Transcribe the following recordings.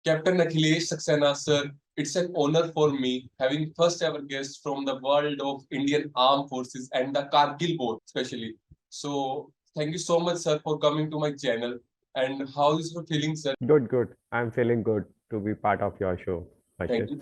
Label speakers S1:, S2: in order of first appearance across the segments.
S1: Captain Akhilesh Saxena, sir, it's an honor for me having first ever guest from the world of Indian Armed Forces and the Kargil War, especially. So, thank you so much, sir, for coming to my channel. And how is your feeling, sir?
S2: Good, good. I'm feeling good to be part of your show,
S1: Thank
S2: Harshit.
S1: you.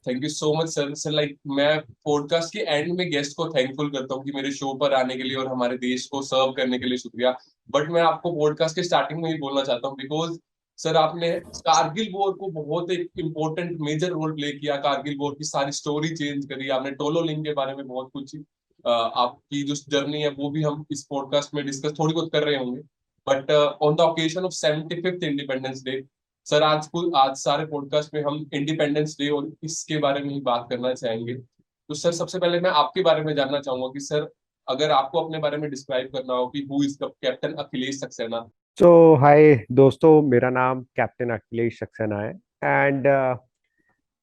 S1: Thank you so much sir sir like मैं podcast के and में guest को thankful करता हूँ कि मेरे show पर आने के लिए और हमारे देश को सर्व करने के लिए शुक्रिया। बट मैं आपको पॉडकास्ट के स्टार्टिंग में ही बोलना चाहता हूँ बिकॉज सर आपने कारगिल वॉर को बहुत एक इम्पोर्टेंट मेजर रोल प्ले किया। कारगिल वॉर की सारी स्टोरी चेंज करी आपने। टोलो लिंग के बारे में बहुत कुछ आपकी जो जर्नी है वो भी हम इस पॉडकास्ट में डिस्कस थोड़ी बहुत कर रहे होंगे। But on the occasion of 75th independence day sir आज सारे पॉडकास्ट में हम इंडिपेंडेंस डे और इसके बारे में ही बात करना चाहेंगे। तो सर सबसे पहले मैं आपके बारे में जानना चाहूंगा कि सर अगर आपको अपने बारे में डिस्क्राइब करना हो कि who is the captain Akhilesh Saxena.
S2: So hi दोस्तों, मेरा नाम कैप्टन अखिलेश सक्सेना है एंड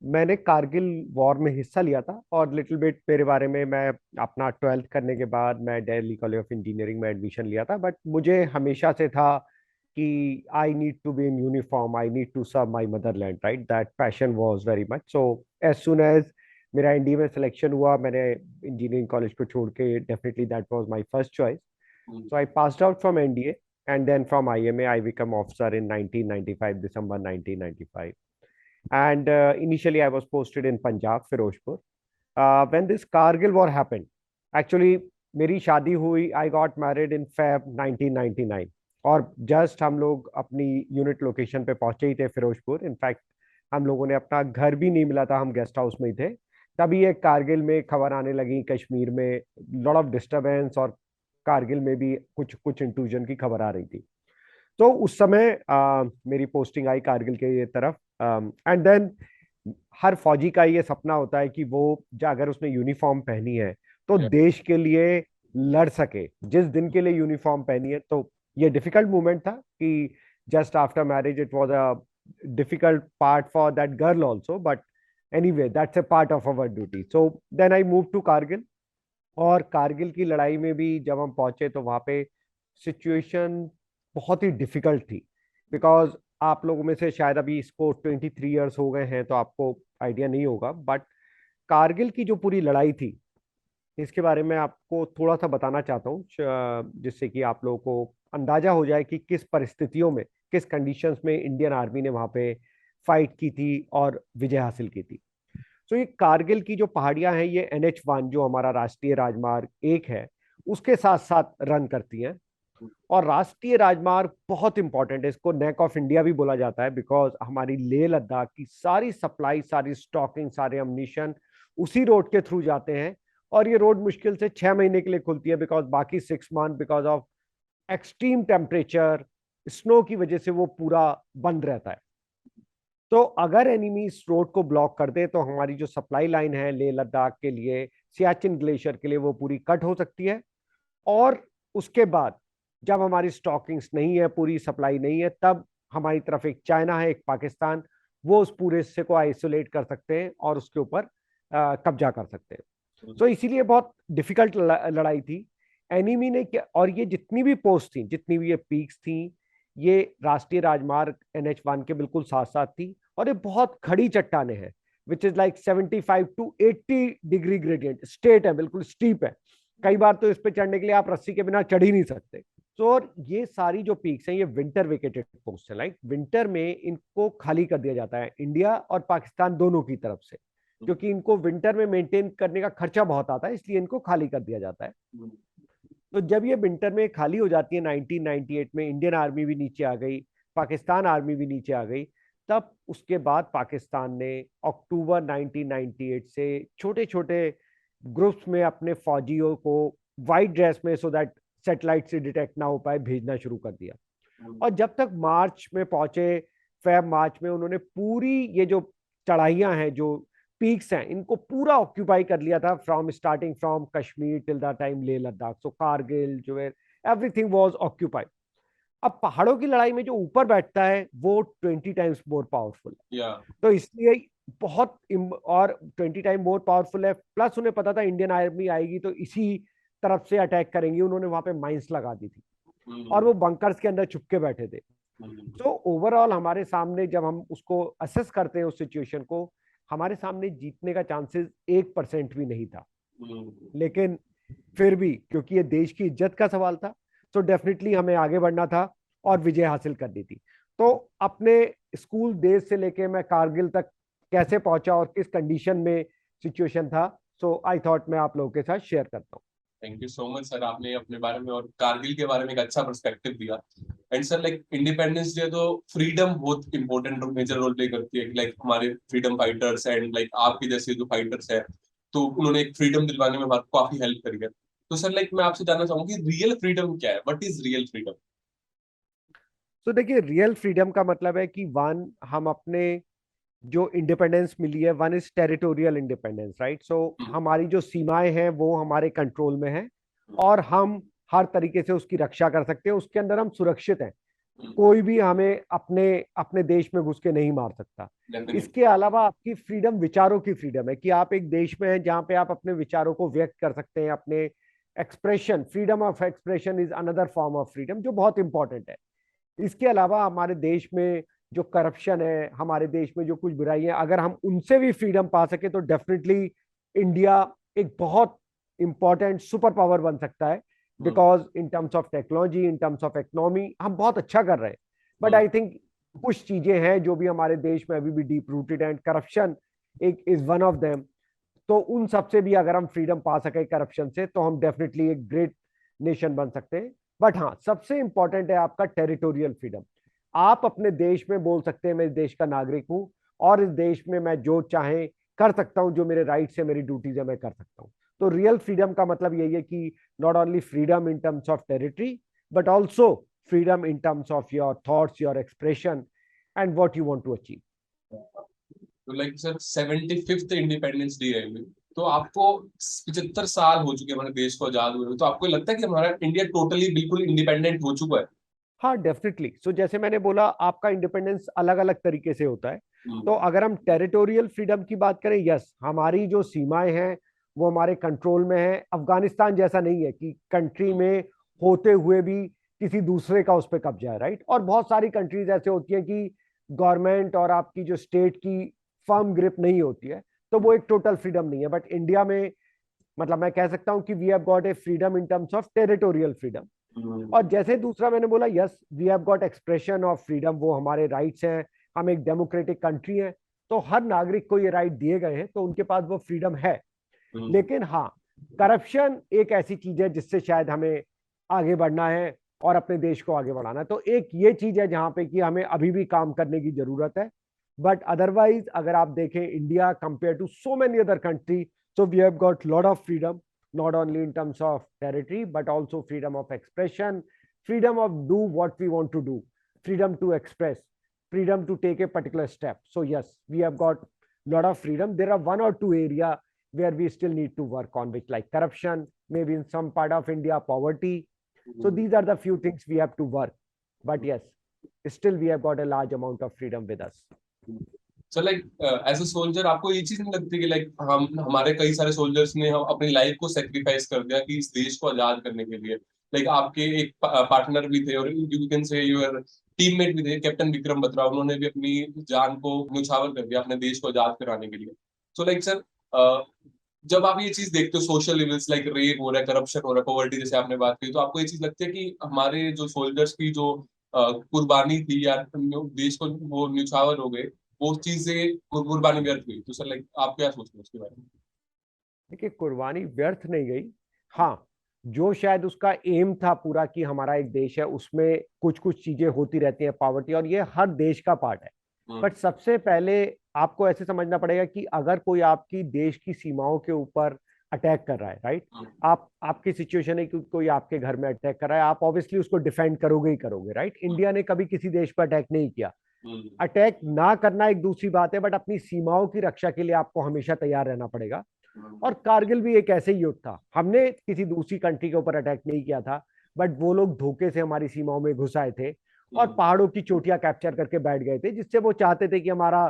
S2: मैंने कारगिल वॉर में हिस्सा लिया था। और लिटिल बिट मेरे बारे में, मैं अपना 12th करने के बाद मैं दिल्ली कॉलेज ऑफ इंजीनियरिंग में एडमिशन लिया था। बट मुझे हमेशा से था कि I need to be in uniform, I need to serve my motherland, right? That passion was very much. So as soon as मेरा एनडीए में सिलेक्शन हुआ, मैंने इंजीनियरिंग कॉलेज को छोड़ के, definitely that was my first choice. So I passed out from NDA and then from IMA I became officer in 1995, December 1995. And initially I was posted in Punjab, Firozpur. When this Kargil war happened, actually मेरी शादी हुई, I got married in Feb 1999 और just हम लोग अपनी unit location पे पहुंचे ही थे फिरोजपुर। इनफैक्ट हम लोगों ने अपना घर भी नहीं मिला था, हम गेस्ट हाउस में ही थे। तभी एक कारगिल में खबर आने लगी, कश्मीर में लॉट ऑफ डिस्टरबेंस, और कारगिल में भी कुछ कुछ इंट्रूजन की खबर आ रही थी। तो उस समय मेरी पोस्टिंग आई कारगिल के ये तरफ। एंड देन हर फौजी का ये सपना होता है कि वो अगर उसने यूनिफॉर्म पहनी है तो देश के लिए लड़ सके। जिस दिन के लिए यूनिफॉर्म पहनी है, तो ये डिफिकल्ट मोमेंट था कि just after marriage it was a difficult part for that girl also, but anyway that's a part of our duty. So then I move to Kargil. और कारगिल की लड़ाई में भी जब हम पहुंचे तो वहां पे सिचुएशन बहुत ही डिफिकल्ट थी। बिकॉज आप लोगों में से शायद अभी इसको 23 ईयर्स हो गए हैं तो आपको आइडिया नहीं होगा, बट कारगिल की जो पूरी लड़ाई थी इसके बारे में आपको थोड़ा सा बताना चाहता हूँ, जिससे कि आप लोगों को अंदाजा हो जाए कि किस परिस्थितियों में, किस कंडीशंस में इंडियन आर्मी ने वहां पे फाइट की थी और विजय हासिल की थी। तो ये कारगिल की जो पहाड़ियां हैं, ये NH1 जो हमारा राष्ट्रीय राजमार्ग 1 है उसके साथ साथ रन करती हैं। और राष्ट्रीय राजमार्ग बहुत इंपॉर्टेंट है, इसको नेक ऑफ इंडिया भी बोला जाता है, बिकॉज हमारी लेह लद्दाख की सारी सप्लाई, सारी स्टॉकिंग, सारे अम्यूनिशन उसी रोड के थ्रू जाते हैं। और ये रोड मुश्किल से 6 महीने के लिए खुलती है, बिकॉज बाकी 6 month because of extreme temperature, snow की वजह से वो पूरा बंद रहता है। तो अगर एनिमी इस रोड को ब्लॉक कर दे तो हमारी जो सप्लाई लाइन है लेह लद्दाख के लिए, सियाचिन ग्लेशियर के लिए, वो पूरी कट हो सकती है। और उसके बाद जब हमारी स्टॉकिंग्स नहीं है, पूरी सप्लाई नहीं है, तब हमारी तरफ एक चाइना है, एक पाकिस्तान, वो उस पूरे हिस्से को आइसोलेट कर सकते हैं और उसके ऊपर कब्जा कर सकते हैं। तो इसीलिए बहुत डिफिकल्ट लड़ाई थी। एनिमी ने क्या, और ये जितनी भी पोस्ट थी, जितनी भी ये पीक्स थी, ये राष्ट्रीय राजमार्ग NH1 के बिल्कुल साथ साथ थी। और ये बहुत खड़ी चट्टाने हैं, which is like 75 to 80 degree gradient, straight है, बिल्कुल स्टीप है। कई बार तो इस पे चढ़ने के लिए आप रस्सी के बिना चढ़ ही नहीं सकते। तो और ये सारी जो पीक्स हैं ये विंटर वेकेटेड पोस्ट है, लाइक विंटर में इनको खाली कर दिया जाता है इंडिया और पाकिस्तान दोनों की तरफ से, क्योंकि इनको विंटर में मेंटेन करने का खर्चा बहुत आता है, इसलिए इनको खाली कर दिया जाता है। तो जब ये विंटर में खाली हो जाती है 1998 में, इंडियन आर्मी भी नीचे आ गई, पाकिस्तान आर्मी भी नीचे आ गई, तब उसके बाद पाकिस्तान ने अक्टूबर 1998 से छोटे छोटे ग्रुप्स में अपने फौजियों को वाइट ड्रेस में, सो दैट सैटेलाइट से डिटेक्ट ना हो पाए, भेजना शुरू कर दिया। और जब तक मार्च में पहुंचे, फेब मार्च में, उन्होंने पूरी ये जो चढ़ाइयां हैं, जो पीक्स हैं, इनको पूरा ऑक्यूपाई कर लिया था, from starting from Kashmir till the time Leh Ladakh. So Kargil जो है, एवरीथिंग वाज ऑक्यूपाइड। अब पहाड़ों की लड़ाई में जो ऊपर बैठता है वो 20 टाइम्स मोर पावरफुल है। तो इसलिए बहुत और 20 टाइम मोर पावरफुल है, प्लस उन्हें पता था इंडियन आर्मी आएगी तो इसी तरफ से अटैक करेंगी। उन्होंने वहां पे माइंस लगा दी थी और वो बंकर्स के अंदर छुप के बैठे थे। तो ओवरऑल हमारे सामने जब हम उसको असेस करते हैं उस सिचुएशन को, हमारे सामने जीतने का चांसेस 1% भी नहीं था। लेकिन फिर भी क्योंकि ये देश की इज्जत का सवाल था, तो डेफिनेटली हमें आगे बढ़ना था और विजय हासिल करनी थी। तो अपने स्कूल डेज से लेके मैं कारगिल तक कैसे पहुंचा और किस कंडीशन में सिचुएशन था, सो आई थॉट मैं आप लोगों के साथ शेयर करता हूँ।
S1: Thank you so much sir, आपने अपने बारे में और कारगिल के बारे में एक अच्छा पर्सपेक्टिव दिया। And sir like independence day तो फ्रीडम बहुत इंपॉर्टेंट मेजर रोल प्ले करती है, लाइक हमारे फ्रीडम फाइटर्स एंड लाइक आपके जैसे जो फाइटर्स हैं, तो उन्होंने एक फ्रीडम दिलवाने में भारत को काफी हेल्प करी है। तो सर लाइक मैं आपसे जानना चाहूंगी रियल फ्रीडम क्या है, व्हाट इज रियल फ्रीडम?
S2: तो देखिए, रियल फ्रीडम का मतलब है कि वन, हम अपने जो इंडिपेंडेंस मिली है, one is territorial independence, right. So हमारी जो सीमाएं हैं वो हमारे कंट्रोल में है और हम हर तरीके से उसकी रक्षा कर सकते हैं, उसके अंदर हम सुरक्षित हैं। कोई भी हमें अपने अपने देश में घुस के नहीं मार सकता। इसके अलावा आपकी फ्रीडम विचारों की फ्रीडम है कि आप एक देश में हैं जहां पे आप अपने विचारों को व्यक्त कर सकते हैं, अपने expression, freedom of expression is another form of freedom जो बहुत इंपॉर्टेंट है। इसके अलावा हमारे देश में जो करप्शन है, हमारे देश में जो कुछ बुराई है, अगर हम उनसे भी फ्रीडम पा सके तो डेफिनेटली इंडिया एक बहुत इंपॉर्टेंट सुपर पावर बन सकता है। Because in terms of technology, in terms of economy हम बहुत अच्छा कर रहे हैं। बट आई थिंक कुछ चीजें हैं जो भी हमारे देश में अभी भी डीप रूटेड एंड करप्शन एक इज वन ऑफ देम। तो उन सबसे भी अगर हम फ्रीडम पा सके करप्शन से, तो हम डेफिनेटली एक ग्रेट नेशन बन सकते हैं। बट हाँ, सबसे इंपॉर्टेंट है आपका टेरिटोरियल फ्रीडम। आप अपने देश में बोल सकते हैं मैं इस देश का नागरिक हूं और इस देश में मैं जो चाहे कर सकता हूं, जो मेरे राइट्स है, मेरी ड्यूटीज है, मैं कर सकता हूं। तो रियल फ्रीडम का मतलब यही है कि not only freedom in terms of territory, but also freedom in terms of your thoughts, your expression and what you want to achieve.
S1: तो like sir 75th independence day है अभी। तो आपको 75 साल हो चुके हैं हमारे देश को आजाद हुए हुए, तो आपको लगता है कि हमारा इंडिया टोटली बिल्कुल इंडिपेंडेंट हो चुका है?
S2: हाँ, डेफिनेटली। सो जैसे मैंने बोला, आपका इंडिपेंडेंस अलग अलग तरीके से होता है। तो अगर हम टेरिटोरियल फ्रीडम की बात करें, यस, हमारी जो सीमाएं हैं वो हमारे कंट्रोल में है। अफगानिस्तान जैसा नहीं है कि कंट्री में होते हुए भी किसी दूसरे का उस पर कब्जा है, राइट। और बहुत सारी कंट्रीज ऐसे होती हैं कि गवर्नमेंट और आपकी जो स्टेट की फर्म ग्रिप नहीं होती है, तो वो एक टोटल फ्रीडम नहीं है। बट इंडिया में मतलब मैं कह सकता हूं कि we have got a freedom in terms of territorial freedom. और जैसे दूसरा मैंने बोला, yes, we have got expression of freedom, वो हमारे राइट्स हैं। हम एक डेमोक्रेटिक कंट्री है, तो हर नागरिक को ये राइट दिए गए हैं, तो उनके पास वो फ्रीडम है। लेकिन हाँ, करप्शन एक ऐसी चीज है जिससे शायद हमें आगे बढ़ना है और अपने देश को आगे बढ़ाना है। तो एक ये चीज है जहां पे कि हमें अभी भी काम करने की जरूरत है। बट अदरवाइज अगर आप देखें India compare to so many other country, so we have got lot of freedom, not only in terms of territory but also freedom of expression, freedom of do what we want to do, freedom to express, freedom to take a particular step. So yes, we have got lot of freedom. There are one or two area where we still need to work on, which like corruption, maybe in some part of India poverty. So these are the few things we have to work. But yes, still we have got a large amount of freedom with us.
S1: So like as a soldier आपको ये चीज नहीं लगती कि like हम हमारे कई सारे सोल्जर्स ने हम अपनी लाइफ को सेक्रीफाइस कर दिया कि इस देश को आजाद करने के लिए? लाइक आपके एक पार्टनर भी थे और you can say your teammate भी थे, कैप्टन विक्रम बत्रा, उन्होंने भी अपनी जान को न्यौछावर कर दिया अपने देश को आजाद कराने के लिए। सो लाइक सर, जब आप ये चीज देखते हो, सोशल इविल्स लाइक रेप हो रहा है, करप्शन हो रहा है, पॉवर्टी जैसे आपने बात की, तो आपको ये चीज लगती है कि हमारे जो सोल्जर्स की जो कुर्बानी थी या देश को वो न्यौछावर हो गए, वो चीजें कुर्बानी व्यर्थ हुई? तो सर लाइक आप क्या सोचते हैं उसके बारे में?
S2: देखिए, कुर्बानी व्यर्थ नहीं गई। हाँ, जो शायद उसका एम था पूरा कि हमारा एक देश है, उसमें कुछ कुछ चीजें होती रहती हैं, पावर्टी, और ये हर देश का पार्ट है। बट सबसे पहले आपको ऐसे समझना पड़ेगा कि अगर कोई आपकी देश की सीमाओं के ऊपर अटैक कर रहा है, राइट, आप आपकी सिचुएशन है कि कोई आपके घर में अटैक कर रहा है, आप ऑब्वियसली उसको डिफेंड करोगे ही करोगे, राइट। इंडिया ने कभी किसी देश पर अटैक नहीं किया। अटैक ना करना एक दूसरी बात है, बट अपनी सीमाओं की रक्षा के लिए आपको हमेशा तैयार रहना पड़ेगा। और कारगिल भी एक ऐसे ही युद्ध था। हमने किसी दूसरी कंट्री के ऊपर अटैक नहीं किया था, बट वो लोग धोखे से हमारी सीमाओं में घुस आए थे और पहाड़ों की चोटियां कैप्चर करके बैठ गए थे, जिससे वो चाहते थे कि हमारा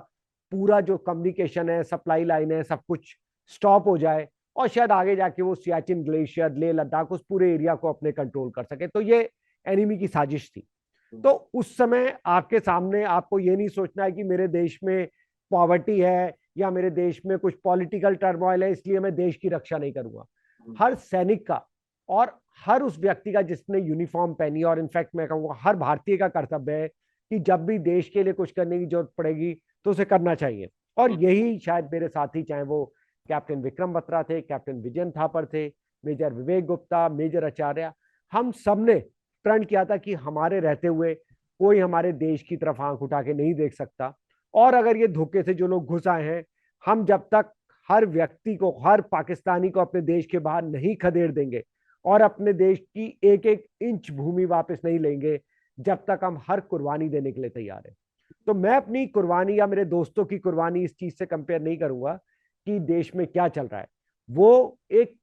S2: पूरा जो कम्युनिकेशन है, सप्लाई लाइन है, सब कुछ स्टॉप हो जाए और शायद आगे जाके वो सियाचिन ग्लेशियर, लेह लद्दाख, उस पूरे एरिया को अपने कंट्रोल कर सके। तो ये एनिमी की साजिश थी। तो उस समय आपके सामने आपको ये नहीं सोचना है कि मेरे देश में पॉवर्टी है या मेरे देश में कुछ पॉलिटिकल टर्मोइल है इसलिए मैं देश की रक्षा नहीं करूंगा। हर सैनिक का और हर उस व्यक्ति का जिसने यूनिफॉर्म पहनी, और इनफैक्ट मैं कहूंगा हर भारतीय का कर्तव्य है कि जब भी देश के लिए कुछ करने की जरूरत पड़ेगी तो उसे करना चाहिए। और यही शायद मेरे साथी, चाहे वो कैप्टन विक्रम बत्रा थे, कैप्टन विजयन थापर थे, मेजर विवेक गुप्ता, मेजर आचार्य, हम सब ने प्रण किया था कि हमारे रहते हुए कोई हमारे देश की तरफ आंख उठा के नहीं देख सकता। और अगर ये धोखे से जो लोग घुस आए हैं, हम जब तक हर व्यक्ति को, हर पाकिस्तानी को अपने देश के बाहर नहीं खदेड़ देंगे और अपने देश की एक एक इंच भूमि वापस नहीं लेंगे, जब तक हम हर कुर्बानी देने के लिए तैयार हैं। तो मैं अपनी कुर्बानी या मेरे दोस्तों की कुर्बानी इस चीज से कंपेयर नहीं करूंगा कि देश में क्या चल रहा है। वो एक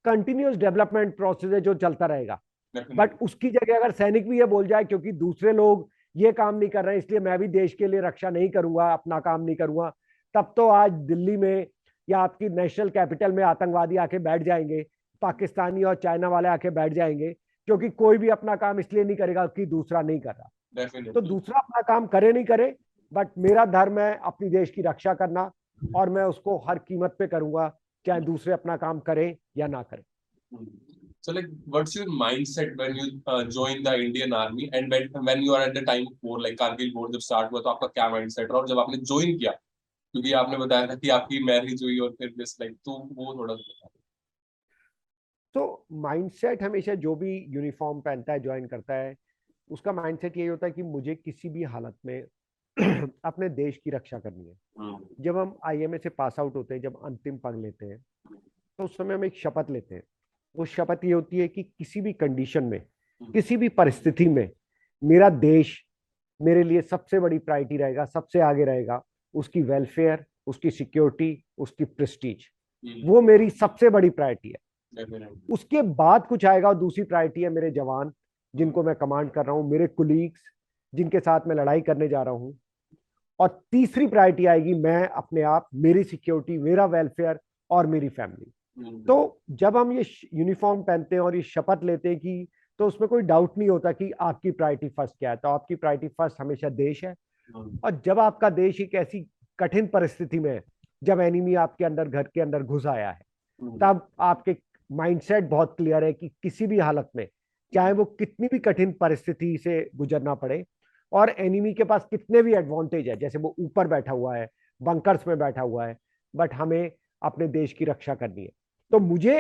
S2: कंटिन्यूस डेवलपमेंट प्रोसेस है जो चलता रहेगा। बट उसकी जगह अगर सैनिक भी ये बोल जाए क्योंकि दूसरे लोग ये काम नहीं कर रहे हैं इसलिए मैं भी देश के लिए रक्षा नहीं करूंगा, अपना काम नहीं करूंगा, तब तो आज दिल्ली में या आपकी नेशनल कैपिटल में आतंकवादी आके बैठ जाएंगे, पाकिस्तानी और चाइना वाले आके बैठ जाएंगे, क्योंकि कोई भी अपना काम इसलिए नहीं करेगा कि दूसरा नहीं कर रहा। तो दूसरा अपना काम करे नहीं करे, बट मेरा धर्म है अपनी देश की रक्षा करना, और मैं उसको हर कीमत पे करूंगा, चाहे दूसरे अपना काम करें या ना करें।
S1: So like, what's your mindset when you join the Indian Army and when you are at the time of war, like Kargil war जब स्टार्ट हुआ तो आपका क्या माइंडसेट रहा, और जब आपने ज्वाइन किया, क्योंकि आपने बताया था कि आपकी मैरिज हुई और फिर दिस लाइक, तो वो थोड़ा सा बता।
S2: तो माइंडसेट हमेशा जो भी यूनिफॉर्म पहनता है, ज्वाइन करता है, उसका माइंडसेट यही होता है कि मुझे किसी भी हालत में अपने देश की रक्षा करनी है। जब हम आईएमए से पास आउट होते हैं, जब अंतिम पग लेते हैं, तो उस समय हम एक शपथ लेते हैं। वो शपथ ये होती है कि किसी भी कंडीशन में, किसी भी परिस्थिति में मेरा देश मेरे लिए सबसे बड़ी प्रायोरिटी रहेगा, सबसे आगे रहेगा। उसकी वेलफेयर, उसकी सिक्योरिटी, उसकी प्रेस्टीज, वो मेरी सबसे बड़ी प्रायोरिटी है। उसके बाद कुछ आएगा और दूसरी प्रायोरिटी है मेरे जवान जिनको मैं कमांड कर रहा हूँ, मेरे कुलीग्स जिनके साथ मैं लड़ाई करने जा रहा हूँ, और तीसरी प्रायोरिटी आएगी मैं अपने आप, मेरी सिक्योरिटी, मेरा वेलफेयर और मेरी फैमिली। तो जब हम ये यूनिफॉर्म पहनते हैं और ये शपथ लेते हैं कि, तो उसमें कोई डाउट नहीं होता कि आपकी प्रायोरिटी फर्स्ट क्या है। तो आपकी प्रायोरिटी फर्स्ट हमेशा देश है। और जब आपका देश एक ऐसी कठिन परिस्थिति में है, जब एनिमी आपके अंदर, घर के अंदर घुस आया है, तब आपके माइंडसेट बहुत क्लियर है कि किसी भी हालत में, चाहे वो कितनी भी कठिन परिस्थिति से गुजरना पड़े और एनिमी के पास कितने भी एडवांटेज है, जैसे वो ऊपर बैठा हुआ है, बंकर्स में बैठा हुआ है, बट हमें अपने देश की रक्षा करनी है। तो मुझे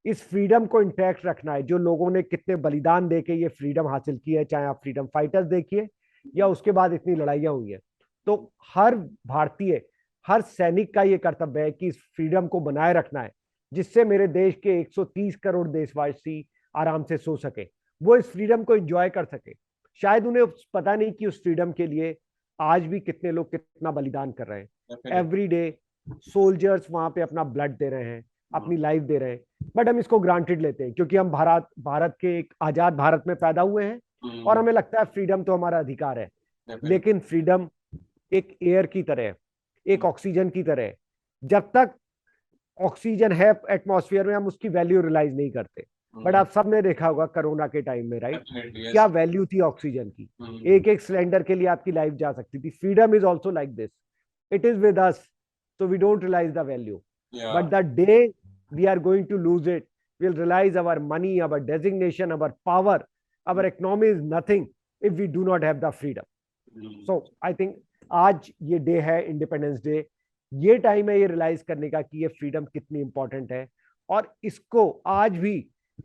S2: इस फ्रीडम को इंटैक्ट रखना है। जो लोगों ने कितने बलिदान देके ये फ्रीडम हासिल की है, चाहे आप फ्रीडम फाइटर्स देखिए या उसके बाद इतनी लड़ाइयां हुई है, तो हर भारतीय, हर सैनिक का ये कर्तव्य है कि इस फ्रीडम को बनाए रखना है, जिससे मेरे देश के 130 करोड़ देशवासी आराम से सो सके, वो इस फ्रीडम को एंजॉय कर सके। शायद उन्हें पता नहीं कि उस फ्रीडम के लिए आज भी कितने लोग कितना बलिदान कर रहे हैं। एवरी डे सोल्जर्स वहां पे अपना ब्लड दे रहे हैं, अपनी लाइफ दे रहे हैं, बट हम इसको ग्रांटेड लेते हैं क्योंकि हम भारत के एक आजाद भारत में पैदा हुए हैं और हमें लगता है फ्रीडम तो हमारा अधिकार है। लेकिन फ्रीडम एक एयर की तरह है, एक ऑक्सीजन की तरह है। जब तक ऑक्सीजन है एटमॉस्फेयर में, हम उसकी वैल्यू रियलाइज नहीं करते। बट आप सबने देखा होगा कोरोना के टाइम में, राइट, क्या वैल्यू थी ऑक्सीजन की। एक एक सिलेंडर के लिए आपकी लाइफ जा सकती थी। Freedom is also like this, it is with us, so we don't realize the value. But the day we are going to lose it, we'll realize our money, our designation, our power, our economy is nothing if we do not have the freedom. So I think आज ये day है, independence day, ये time है ये realise करने का कि ये फ्रीडम कितनी इंपॉर्टेंट है, और इसको आज भी,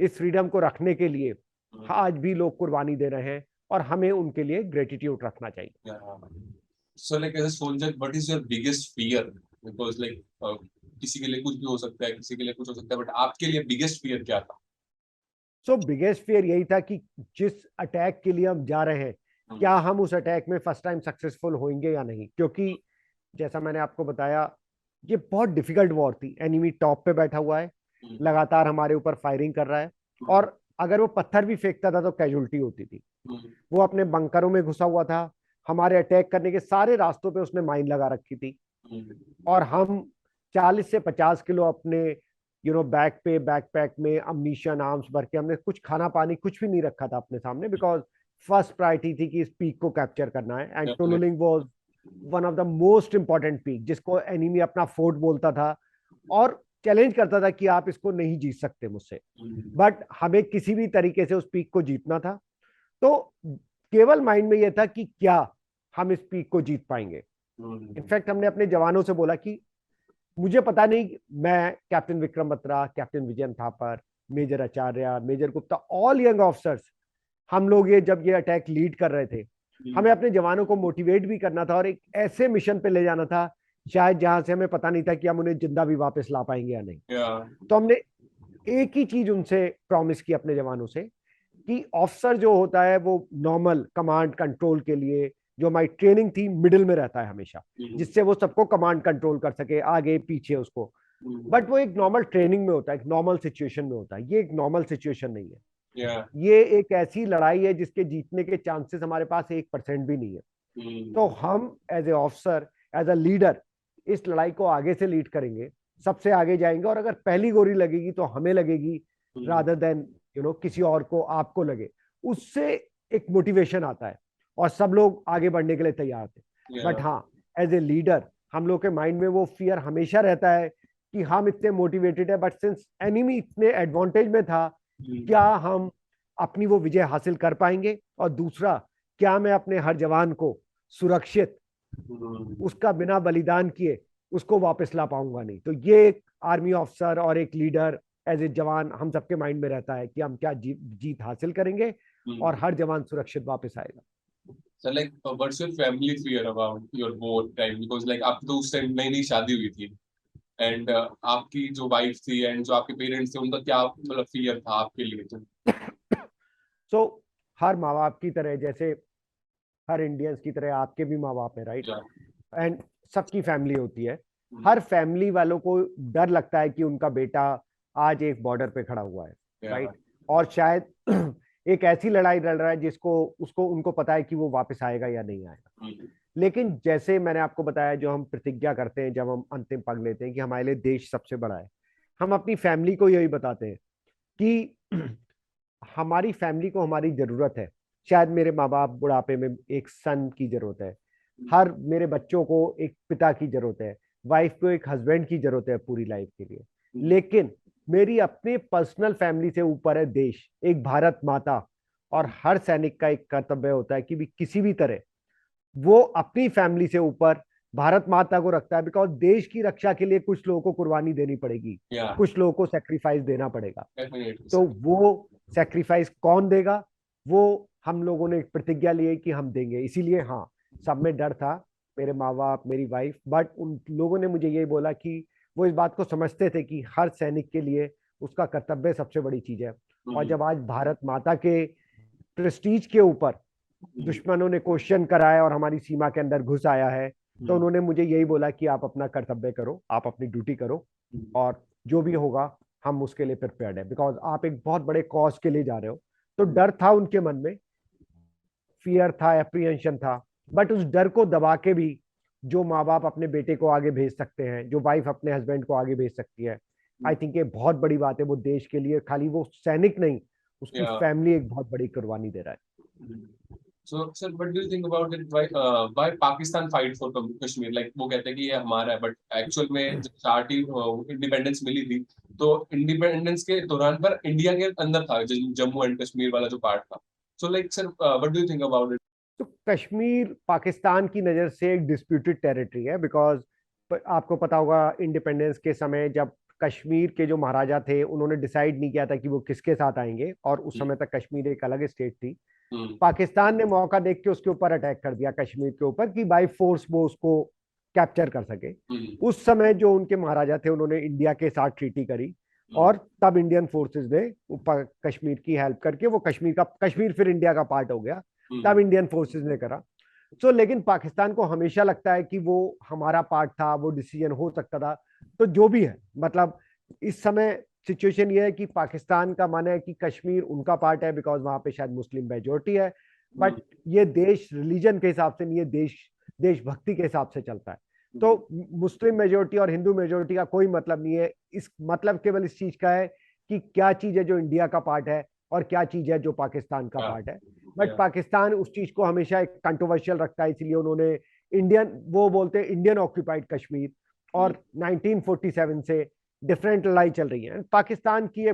S2: इस फ्रीडम को रखने के लिए आज भी लोग कुर्बानी दे रहे हैं, और हमें उनके लिए ग्रेटिट्यूड रखना चाहिए।
S1: So like as a soldier, what is your biggest fear? Because like किसी के लिए कुछ भी हो सकता है, किसी के लिए कुछ हो सकता है, बट आपके लिए बिगेस्ट फियर क्या था?
S2: सो बिगेस्ट फियर यही था कि जिस अटैक के लिए हम जा रहे हैं, क्या हम उस अटैक में फर्स्ट टाइम सक्सेसफुल होंगे या नहीं। क्योंकि जैसा मैंने आपको बताया, ये बहुत डिफिकल्ट वॉर थी। एनिमी टॉप पे बैठा हुआ है, लगातार हमारे ऊपर फायरिंग कर रहा है, और अगर वो पत्थर भी फेंकता था तो कैजुअल्टी होती थी। वो अपने बंकरों में घुसा हुआ था, हमारे अटैक करने के सारे रास्तों पे उसने माइन लगा रखी थी, और हम 40 से 50 किलो अपने बैकपैक में अम्नीशन, आर्म्स भर के, हमने कुछ खाना पानी कुछ भी नहीं रखा था अपने सामने, बिकॉज फर्स्ट प्रायोरिटी थी कि इस पीक को कैप्चर करना है, and
S1: definitely.
S2: Tololing was one of the most important peak, जिसको एनिमी अपना फोर्ट बोलता था और चैलेंज करता था कि आप इसको नहीं जीत सकते मुझसे, बट हमें किसी भी तरीके से उस पीक को जीतना था। तो केवल माइंड में यह था कि क्या हम इस पीक को जीत पाएंगे। इनफैक्ट हमने अपने जवानों से बोला कि मुझे पता नहीं, मैं captain Vikram Batra, captain Vijayant Thapar, major Acharya, major Gupta, all young officers, हम लोग ये जब ये अटैक लीड कर रहे थे, हमें अपने जवानों को मोटिवेट भी करना था और एक ऐसे मिशन पे ले जाना था शायद जहां से हमें पता नहीं था कि हम उन्हें जिंदा भी वापस ला पाएंगे या नहीं। तो हमने एक ही चीज उनसे प्रॉमिस की अपने जवानों से कि ऑफिसर जो होता है वो नॉर्मल कमांड कंट्रोल के लिए, जो हमारी ट्रेनिंग थी, मिडिल में रहता है हमेशा, जिससे वो सबको कमांड कंट्रोल कर सके, आगे पीछे उसको। बट वो एक नॉर्मल ट्रेनिंग में होता है, एक नॉर्मल सिचुएशन में होता है। ये एक नॉर्मल सिचुएशन नहीं है। ये एक ऐसी लड़ाई है जिसके जीतने के चांसेस हमारे पास 1% भी नहीं है। तो हम as a officer, as a leader, इस लड़ाई को आगे से लीड करेंगे, सबसे आगे जाएंगे, और अगर पहली गोली लगेगी तो हमें लगेगी रादर देन किसी और को, आपको लगे। उससे एक मोटिवेशन आता है और सब लोग आगे बढ़ने के लिए तैयार थे। बट हाँ, एज ए लीडर हम लोग के माइंड में वो फियर हमेशा रहता है कि हम इतने मोटिवेटेड है, बट सिंस एनिमी इतने एडवांटेज में था, क्या हम अपनी वो विजय हासिल कर पाएंगे, और दूसरा, क्या मैं अपने हर जवान को सुरक्षित, उसका बिना बलिदान किए उसको वापस ला पाऊंगा नहीं। तो ये एक आर्मी ऑफिसर और एक लीडर एज ए जवान हम सबके माइंड में रहता है कि हम क्या जीत हासिल करेंगे और हर जवान सुरक्षित वापस आएगा।
S1: So like, what's your family fear about your war time? Because like आप तो उस टाइम नई नई शादी हुई थी, एंड आपकी जो वाइफ थी एंड जो आपके पेरेंट्स थे, उनका क्या मतलब फियर था आपके लिए?
S2: सो हर माँ बाप की तरह, जैसे हर इंडियंस की तरह आपके भी माँ बाप है, राइट? एंड सबकी फैमिली होती है। हर फैमिली वालों को डर लगता है कि उनका बेटा आज एक बॉर्डर पे खड़ा हुआ है, राइट? और शायद एक ऐसी लड़ाई लड़ रहा है जिसको उसको उनको पता है कि वो वापस आएगा या नहीं आएगा। लेकिन जैसे मैंने आपको बताया, जो हम प्रतिज्ञा करते हैं जब हम अंतिम पग लेते हैं कि हमारे लिए देश सबसे बड़ा है, हम अपनी फैमिली को यही बताते हैं कि हमारी फैमिली को हमारी जरूरत है। शायद मेरे माँ बाप बुढ़ापे में एक सन की जरूरत है, हर मेरे बच्चों को एक पिता की जरूरत है, वाइफ को एक हस्बैंड की जरूरत है पूरी लाइफ के लिए। लेकिन मेरी अपने पर्सनल फैमिली से ऊपर है देश, एक भारत माता। और हर सैनिक का एक कर्तव्य होता है कि भी किसी भी तरह वो अपनी फैमिली से ऊपर भारत माता को रखता है, बिकॉज देश की रक्षा के लिए कुछ लोगों को कुर्बानी देनी पड़ेगी, कुछ लोगों को सेक्रीफाइस देना पड़ेगा। तो वो सेक्रीफाइस कौन देगा, वो हम लोगों ने एक प्रतिज्ञा ली है कि हम देंगे। इसीलिए हाँ, सब में डर था, मेरे माँ बाप, मेरी वाइफ, बट उन लोगों ने मुझे यही बोला कि वो इस बात को समझते थे कि हर सैनिक के लिए उसका कर्तव्य सबसे बड़ी चीज है। और जब आज भारत माता के प्रेस्टीज के ऊपर दुश्मनों ने क्वेश्चन कराया और हमारी सीमा के अंदर घुस आया है, तो उन्होंने मुझे यही बोला कि आप अपना कर्तव्य करो, आप अपनी ड्यूटी करो, और जो भी होगा हम उसके लिए प्रिपेयर्ड है, बिकॉज आप एक बहुत बड़े कॉज के लिए जा रहे हो। तो डर था उनके मन में, फियर था, एप्रीहेंशन था, बट उस डर को दबा के भी जो माँ बाप अपने बेटे को आगे भेज सकते हैं, जो वाइफ अपने हस्बैंड को आगे भेज सकती है, आई थिंक ये बहुत बड़ी बात है। वो देश के लिए, खाली वो सैनिक नहीं, उसकी फैमिली एक बहुत बड़ी कुर्बानी दे रहा है।
S1: So, sir, what do you think about it? Why Pakistan fight for Kashmir? Like वो कहते हैं कि ये हमारा है, but actual में जब स्टार्ट इंडिपेंडेंस मिली थी, तो इंडिपेंडेंस के दौरान पर इंडिया के अंदर था जम्मू एंड कश्मीर वाला जो पार्ट था। So like sir, what do you think about it?
S2: तो कश्मीर पाकिस्तान की नज़र से एक डिस्प्यूटेड टेरिटरी है, बिकॉज आपको पता होगा इंडिपेंडेंस के समय जब कश्मीर के जो महाराजा थे, उन्होंने डिसाइड नहीं किया था कि वो किसके साथ आएंगे, और उस समय तक कश्मीर एक अलग स्टेट थी। पाकिस्तान ने मौका देख के उसके ऊपर अटैक कर दिया, कश्मीर के ऊपर, कि बाई फोर्स वो उसको कैप्चर कर सके। उस समय जो उनके महाराजा थे, उन्होंने इंडिया के साथ ट्रीटी करी, और तब इंडियन फोर्सेस ने कश्मीर की हेल्प करके वो कश्मीर फिर इंडिया का पार्ट हो गया, तब इंडियन फोर्सेस ने करा। तो लेकिन पाकिस्तान को हमेशा लगता है कि वो हमारा पार्ट था, वो डिसीजन हो सकता था। तो जो भी है, मतलब इस समय सिचुएशन ये है कि पाकिस्तान का मानना है कि कश्मीर उनका पार्ट है, बिकॉज वहां पे शायद मुस्लिम मेजोरिटी है। बट ये देश रिलीजन के हिसाब से नहीं, ये देशभक्ति के हिसाब से चलता है। तो मुस्लिम मेजोरिटी और हिंदू मेजोरिटी का कोई मतलब नहीं है, इस मतलब केवल इस चीज का है कि क्या चीज है जो इंडिया का पार्ट है और क्या चीज है जो पाकिस्तान का पार्ट है। बट पाकिस्तान उस चीज को हमेशा एक कंट्रोवर्शियल रखता है, इसलिए उन्होंने वो बोलते हैं इंडियन ऑक्यूपाइड कश्मीर, और 1947 से डिफरेंट लड़ाई चल रही है। पाकिस्तान की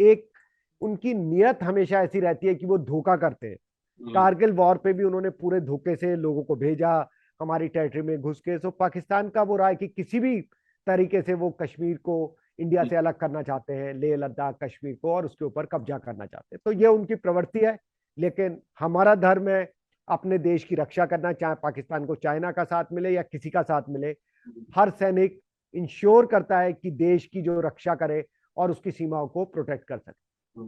S2: एक उनकी नियत हमेशा ऐसी रहती है कि वो धोखा करते हैं। कारगिल वॉर पे भी उन्होंने पूरे धोखे से लोगों को भेजा हमारी टेरिटरी में घुस के। सो पाकिस्तान का वो रहा है कि किसी भी तरीके से वो कश्मीर को इंडिया से अलग करना चाहते हैं, लेह लद्दाख कश्मीर को, और उसके ऊपर कब्जा करना चाहते हैं। तो ये उनकी प्रवृत्ति है। लेकिन हमारा धर्म है अपने देश की रक्षा करना, चाहे पाकिस्तान को चाइना का साथ मिले या किसी का साथ मिले। हर सैनिक इंश्योर करता है कि देश की जो रक्षा करे और उसकी सीमाओं को प्रोटेक्ट कर सके।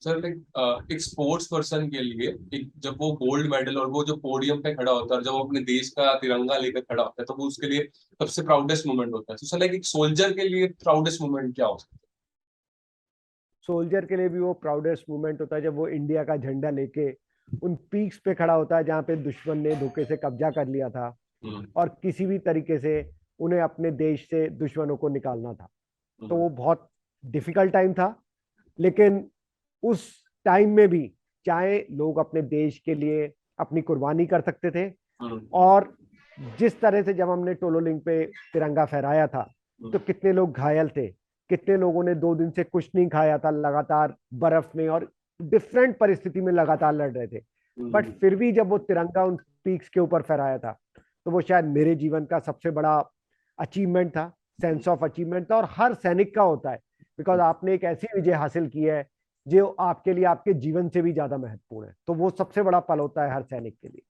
S1: सर लाइक एक स्पोर्ट्स पर्सन के लिए एक जब वो गोल्ड मेडल और वो जो पोडियम पे खड़ा होता है और जब वो अपने देश का तिरंगा लेकर खड़ा होता है तो वो उसके लिए सबसे प्राउडेस्ट मोमेंट होता है। तो सर लाइक एक सोल्जर के लिए प्राउडेस्ट मोमेंट क्या हो सकता है?
S2: सोल्जर के लिए भी वो प्राउडेस्ट मोमेंट होता है जब वो इंडिया का झंडा लेके उन पीक्स पे खड़ा होता है जहाँ पे दुश्मन ने धोखे से कब्जा कर लिया था और किसी भी तरीके से उन्हें अपने देश से दुश्मनों को निकालना था। तो वो बहुत डिफिकल्ट टाइम था, लेकिन उस टाइम में भी चाहे लोग अपने देश के लिए अपनी कुर्बानी कर सकते थे, और जिस तरह से जब हमने टोलोलिंग पे तिरंगा फहराया था तो कितने लोग घायल थे, कितने लोगों ने 2 दिन से कुछ नहीं खाया था, लगातार बर्फ में और डिफरेंट परिस्थिति में लगातार लड़ रहे थे। बट फिर भी जब वो तिरंगा उन पीक्स के ऊपर फहराया था तो वो शायद मेरे जीवन का सबसे बड़ा अचीवमेंट था, सेंस ऑफ अचीवमेंट था, और हर सैनिक का होता है। बिकॉज आपने एक ऐसी विजय हासिल की है जो आपके लिए आपके जीवन से भी ज्यादा महत्वपूर्ण है। तो वो सबसे बड़ा पल होता है हर सैनिक के लिए।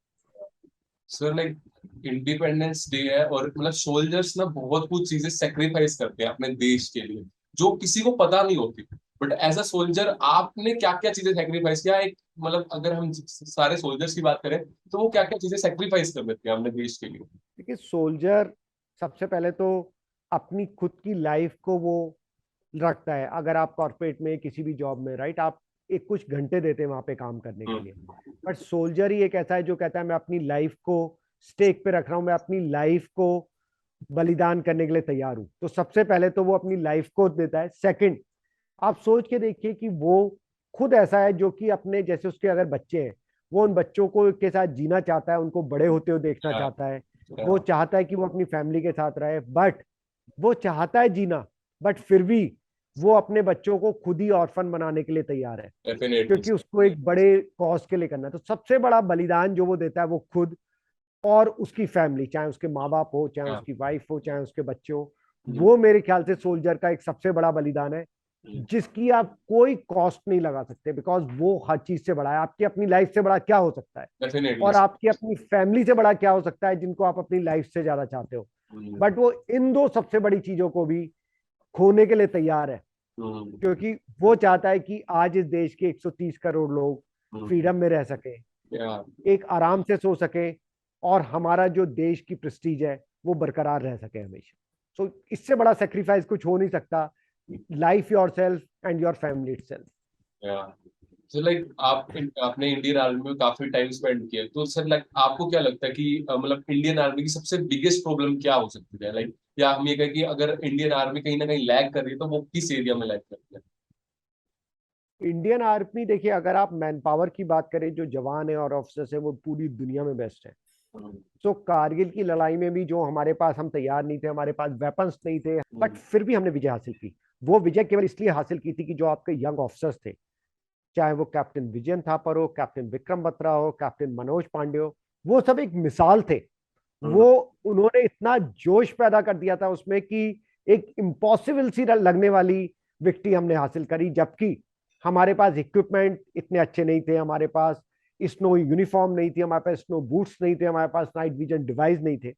S1: सर लाइक इंडिपेंडेंस डे है और मतलब सोल्जर्स ना बहुत कुछ चीजें सेक्रीफाइस करते हैं अपने देश के लिए जो किसी को पता नहीं होती। बट एज अ सोल्जर आपने क्या क्या चीजें सेक्रीफाइस किया? एक मतलब अगर हम सारे सोल्जर्स की बात करें तो वो क्या क्या चीजें सेक्रीफाइस कर देते हैं अपने देश के लिए?
S2: देखिए, सोल्जर सबसे पहले तो अपनी खुद की लाइफ को वो रखता है। अगर आप कॉर्पोरेट में किसी भी जॉब में, राइट, आप एक कुछ घंटे देते हैं वहां पे काम करने के लिए, बट सोल्जर ही एक ऐसा है जो कहता है मैं अपनी लाइफ को स्टेक पे रख रहा हूं, मैं अपनी लाइफ को बलिदान करने के लिए तैयार हूं। तो सबसे पहले तो वो अपनी लाइफ को देता है। सेकंड, आप सोच के देखिए कि वो खुद ऐसा है जो कि अपने जैसे उसके अगर बच्चे हैं, वो उन बच्चों को के साथ जीना चाहता है, उनको बड़े होते हुए देखना चाहता है, वो चाहता है कि वो अपनी फैमिली के साथ रहे, बट वो चाहता है जीना, बट फिर भी वो अपने बच्चों को खुद ही ऑर्फन बनाने के लिए तैयार है,
S1: डेफिनेटली।
S2: क्योंकि उसको एक बड़े कॉज के लिए करना है। तो सबसे बड़ा बलिदान जो वो देता है वो खुद और उसकी फैमिली, चाहे उसके माँ बाप हो, चाहे उसकी वाइफ हो, चाहे उसके बच्चे हो, वो मेरे ख्याल से सोल्जर का एक सबसे बड़ा बलिदान है जिसकी आप कोई कॉस्ट नहीं लगा सकते। बिकॉज वो हर चीज से बड़ा है। आपकी अपनी लाइफ से बड़ा क्या हो सकता है,
S1: डेफिनेटली।
S2: और आपकी अपनी फैमिली से बड़ा क्या हो सकता है जिनको आप अपनी लाइफ से ज्यादा चाहते हो। बट वो इन दो सबसे बड़ी चीजों को भी खोने के लिए तैयार है, क्योंकि वो चाहता है कि आज इस देश के 130 करोड़ लोग फ्रीडम में रह सके, एक आराम से सो सके, और हमारा जो देश की प्रेस्टीज है वो बरकरार रह सके हमेशा। सो इससे बड़ा सेक्रीफाइस कुछ हो नहीं सकता। Life your self and your family itself.
S1: So like आपने इंडियन आर्मी में काफी टाइम स्पेंड किया, तो सर लाइक आपको क्या लगता है कि मतलब इंडियन आर्मी की सबसे बिगेस्ट प्रॉब्लम क्या हो सकती है? लाइक या हम ये कहें कि अगर इंडियन आर्मी कहीं ना कहीं लैग कर रही है तो वो किस एरिया में लैग कर रही है?
S2: इंडियन आर्मी, देखिए, अगर आप मैन पावर की बात करें, जो जवान है और ऑफिसर्स है वो पूरी दुनिया में बेस्ट है। तो कारगिल की लड़ाई में भी जो हमारे पास, हम तैयार नहीं थे, हमारे पास वेपन्स नहीं थे, बट फिर भी हमने विजय हासिल की। वो विजय केवल इसलिए हासिल की थी कि जो आपके यंग ऑफिसर्स थे, चाहे वो कैप्टन विजयन थापर हो, कैप्टन विक्रम बत्रा हो, कैप्टन मनोज पांडे हो, वो सब एक मिसाल थे। वो उन्होंने इतना जोश पैदा कर दिया था उसमें कि एक इम्पॉसिबल सी लगने वाली विक्ट्री हमने हासिल करी, जबकि हमारे पास इक्विपमेंट इतने अच्छे नहीं थे, हमारे पास स्नो यूनिफॉर्म नहीं थी, हमारे पास स्नो बूट्स नहीं थे, हमारे पास नाइट विजन डिवाइस नहीं थे।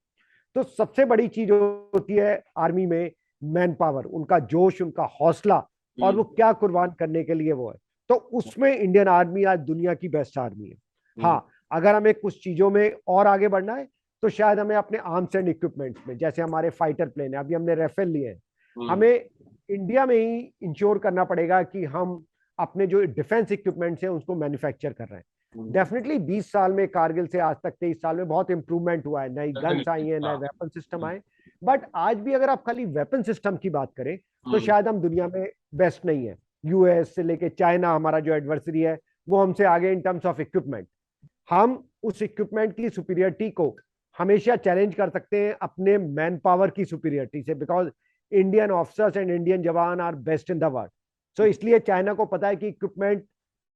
S2: तो सबसे बड़ी चीज होती है आर्मी में मैन पावर, उनका जोश, उनका हौसला, और वो क्या कुर्बान करने के लिए वो है। तो उसमें इंडियन आर्मी आज दुनिया की बेस्ट आर्मी है। हाँ, अगर हमें कुछ चीजों में और आगे बढ़ना है तो शायद हमें अपने आर्म्स एंड इक्विपमेंट्स में, जैसे हमारे फाइटर प्लेन है, अभी हमने राफेल लिए हैं, हमें इंडिया में ही इंश्योर करना पड़ेगा कि हम अपने जो डिफेंस इक्विपमेंट्स हैं उसको मैन्युफैक्चर कर रहे हैं। डेफिनेटली 20 साल में, कारगिल से आज तक 23 साल में बहुत इंप्रूवमेंट हुआ है, नई गन्स आई हैं, नए वेपन सिस्टम आए, बट आज भी अगर आप खाली वेपन सिस्टम की बात करें तो शायद हम दुनिया में बेस्ट नहीं है। यूएस से लेके चाइना, हमारा जो एडवर्सरी है, वो हमसे आगे इन टर्म्स ऑफ इक्विपमेंट। हम उस इक्विपमेंट की सुपीरियरिटी को हमेशा चैलेंज कर सकते हैं अपने मैन पावर की सुपीरियरिटी से, because Indian officers and Indian jawan are best in the world. So इसलिए चाइना को पता है कि इक्विपमेंट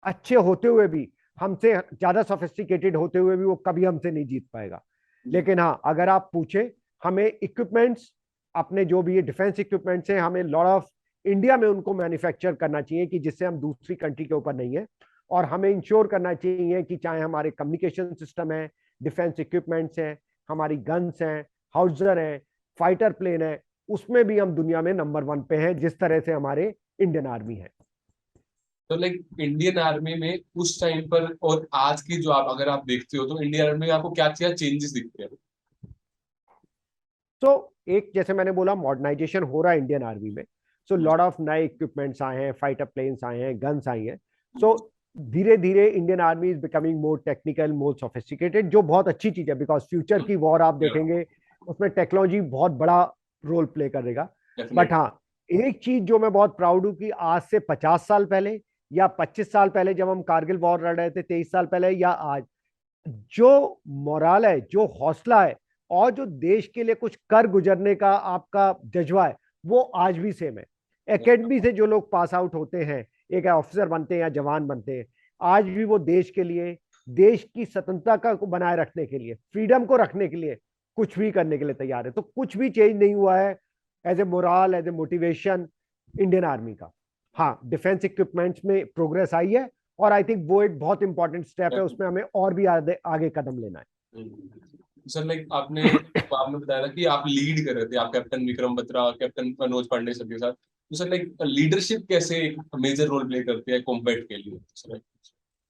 S2: अच्छे होते हुए भी, हमसे ज्यादा सोफिस्टिकेटेड होते हुए भी, वो कभी हमसे नहीं जीत पाएगा। लेकिन हाँ, अगर आप पूछे, हमें इक्विपमेंट्स, अपने जो भी ये डिफेंस इक्विपमेंट्स हैं, हमें लॉट ऑफ इंडिया में उनको मैन्युफैक्चर करना चाहिए कि जिससे हम दूसरी कंट्री के ऊपर नहीं है। और हमें इंश्योर करना चाहिए कि चाहे हमारे कम्युनिकेशन सिस्टम है, डिफेंस इक्विपमेंट्स हैं, हमारी गन्स हैं, हाउसर हैं, फाइटर प्लेन है, उसमें भी हम दुनिया में नंबर 1 पे हैं, जिस तरह से हमारे इंडियन आर्मी है।
S1: तो लाइक इंडियन आर्मी में उस टाइम पर और आज की जो आप अगर आप देखते हो तो इंडियन आर्मी में आपको क्या क्या चेंजेस दिखते हैं?
S2: तो एक, जैसे मैंने बोला, मॉडर्नाइजेशन हो रहा है इंडियन आर्मी में। सो लॉट ऑफ नए इक्विपमेंट्स आए हैं, फाइटर प्लेन्स आए हैं, गन्स आई हैं। सो धीरे धीरे Indian army is becoming more technical, more sophisticated, जो बहुत अच्छी चीज है, बिकॉज फ्यूचर की वॉर आप देखेंगे उसमें टेक्नोलॉजी बहुत बड़ा रोल प्ले करेगा। बट हाँ, एक चीज जो मैं बहुत प्राउड हूं कि आज से 50 साल पहले या 25 साल पहले, जब हम कारगिल वॉर लड़ रहे थे, 23 साल पहले, या आज, जो मोराल है, जो हौसला है, और जो देश के लिए कुछ कर गुजरने का आपका जज्बा है, वो आज भी सेम है। एकेडमी से जो लोग पास आउट होते हैं, एक ऑफिसर बनते हैं या जवान बनते हैं, आज भी वो देश के लिए, देश की स्वतंत्रता को बनाए रखने के लिए, फ्रीडम को रखने के लिए, कुछ भी करने के लिए तैयार है। तो कुछ भी चेंज नहीं हुआ है as a morale, as a motivation Indian army का। हाँ, डिफेंस इक्विपमेंट्स में प्रोग्रेस आई है, और आई थिंक वो एक बहुत इंपॉर्टेंट स्टेप है, उसमें हमें और भी आगे कदम लेना है।
S1: सर लाइक आपने आपने बताया था कि आप लीड कर रहे थे, आप captain Vikram Batra, captain Manoj Pandey sir के साथ। तो सर लाइक लीडरशिप कैसे एक मेजर रोल प्ले करती है कॉम्बैट के लिए? सर like,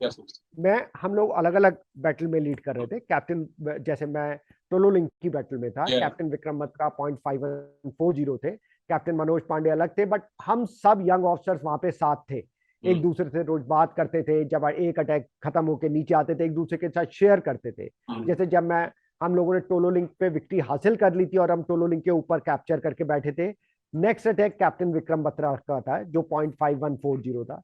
S1: क्या सोचते
S2: हम लोग अलग अलग बैटल में लीड कर रहे थे। कैप्टन, जैसे मैं टोलो लिंक की बैटल में था,
S1: हैं?
S2: कैप्टन विक्रम बत्रा 0.5140 थे, कैप्टन मनोज पांडे अलग थे, बट हम सब यंग ऑफिसर्स वहां पे साथ थे, एक दूसरे से रोज बात करते थे। जब एक अटैक खत्म होके नीचे आते थे, एक दूसरे के साथ शेयर करते थे। जैसे जब हम लोगों ने टोलो लिंक पे विक्ट्री हासिल कर ली थी और हम टोलो लिंक के ऊपर कैप्चर करके बैठे थे, next attack captain Vikram Batra का था, जो 0.5140 था।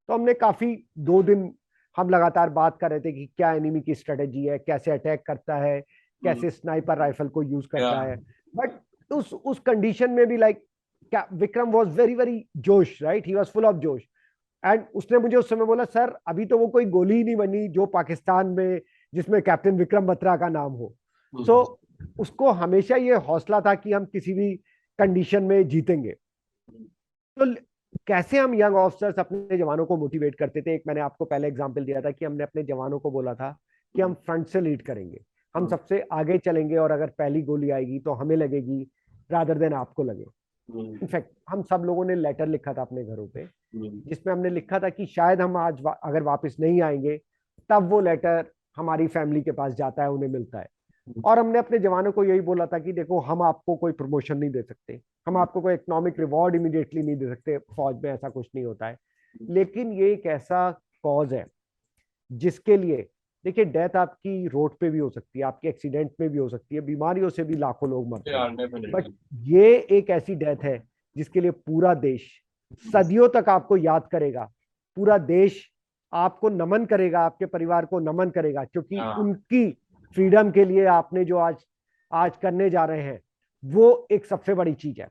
S2: तो हमने काफी 2 दिन हम लगातार बात कर रहे थे कि क्या एनिमी की स्ट्रेटेजी है, कैसे अटैक करता है, कैसे स्नाइपर राइफल को यूज करता है। बट उस कंडीशन में भी, like, Vikram was very very जोश, right, he was full of जोश। एंड उसने मुझे उस समय बोला, सर अभी तो वो कोई गोली ही नहीं बनी जो पाकिस्तान में, जिसमें कैप्टन विक्रम बत्रा का नाम हो। सो उसको हमेशा ये हौसला था कि हम किसी भी कंडीशन में जीतेंगे। तो कैसे हम यंग ऑफिसर्स अपने जवानों को मोटिवेट करते थे, एक मैंने आपको पहले एग्जांपल दिया था कि हमने अपने जवानों को बोला था कि हम फ्रंट से लीड करेंगे, हम सबसे आगे चलेंगे, और अगर पहली गोली आएगी तो हमें लगेगी रादर देन आपको लगे। इनफैक्ट हम सब लोगों ने लेटर लिखा था अपने घरों पे, जिसमें हमने लिखा था कि शायद हम आज अगर वापस नहीं आएंगे, तब वो लेटर हमारी फैमिली के पास जाता है, उन्हें मिलता है। और हमने अपने जवानों को यही बोला था कि देखो, हम आपको कोई प्रमोशन नहीं दे सकते, हम आपको कोई इकोनॉमिक रिवॉर्ड इमीडिएटली नहीं दे सकते, फौज में ऐसा कुछ नहीं होता है, लेकिन ये एक ऐसा कॉज है जिसके लिए, देखिए, डेथ आपकी रोड पे भी हो सकती है, आपके एक्सीडेंट में भी हो सकती है, बीमारियों से भी लाखों लोग मरते हैं, बट ये एक ऐसी डेथ है जिसके लिए पूरा देश सदियों तक आपको याद करेगा। पूरा देश आपको नमन करेगा, आपके परिवार को नमन करेगा, क्योंकि उनकी फ्रीडम के लिए आपने जो आज आज करने जा रहे हैं, वो एक सबसे बड़ी चीज है।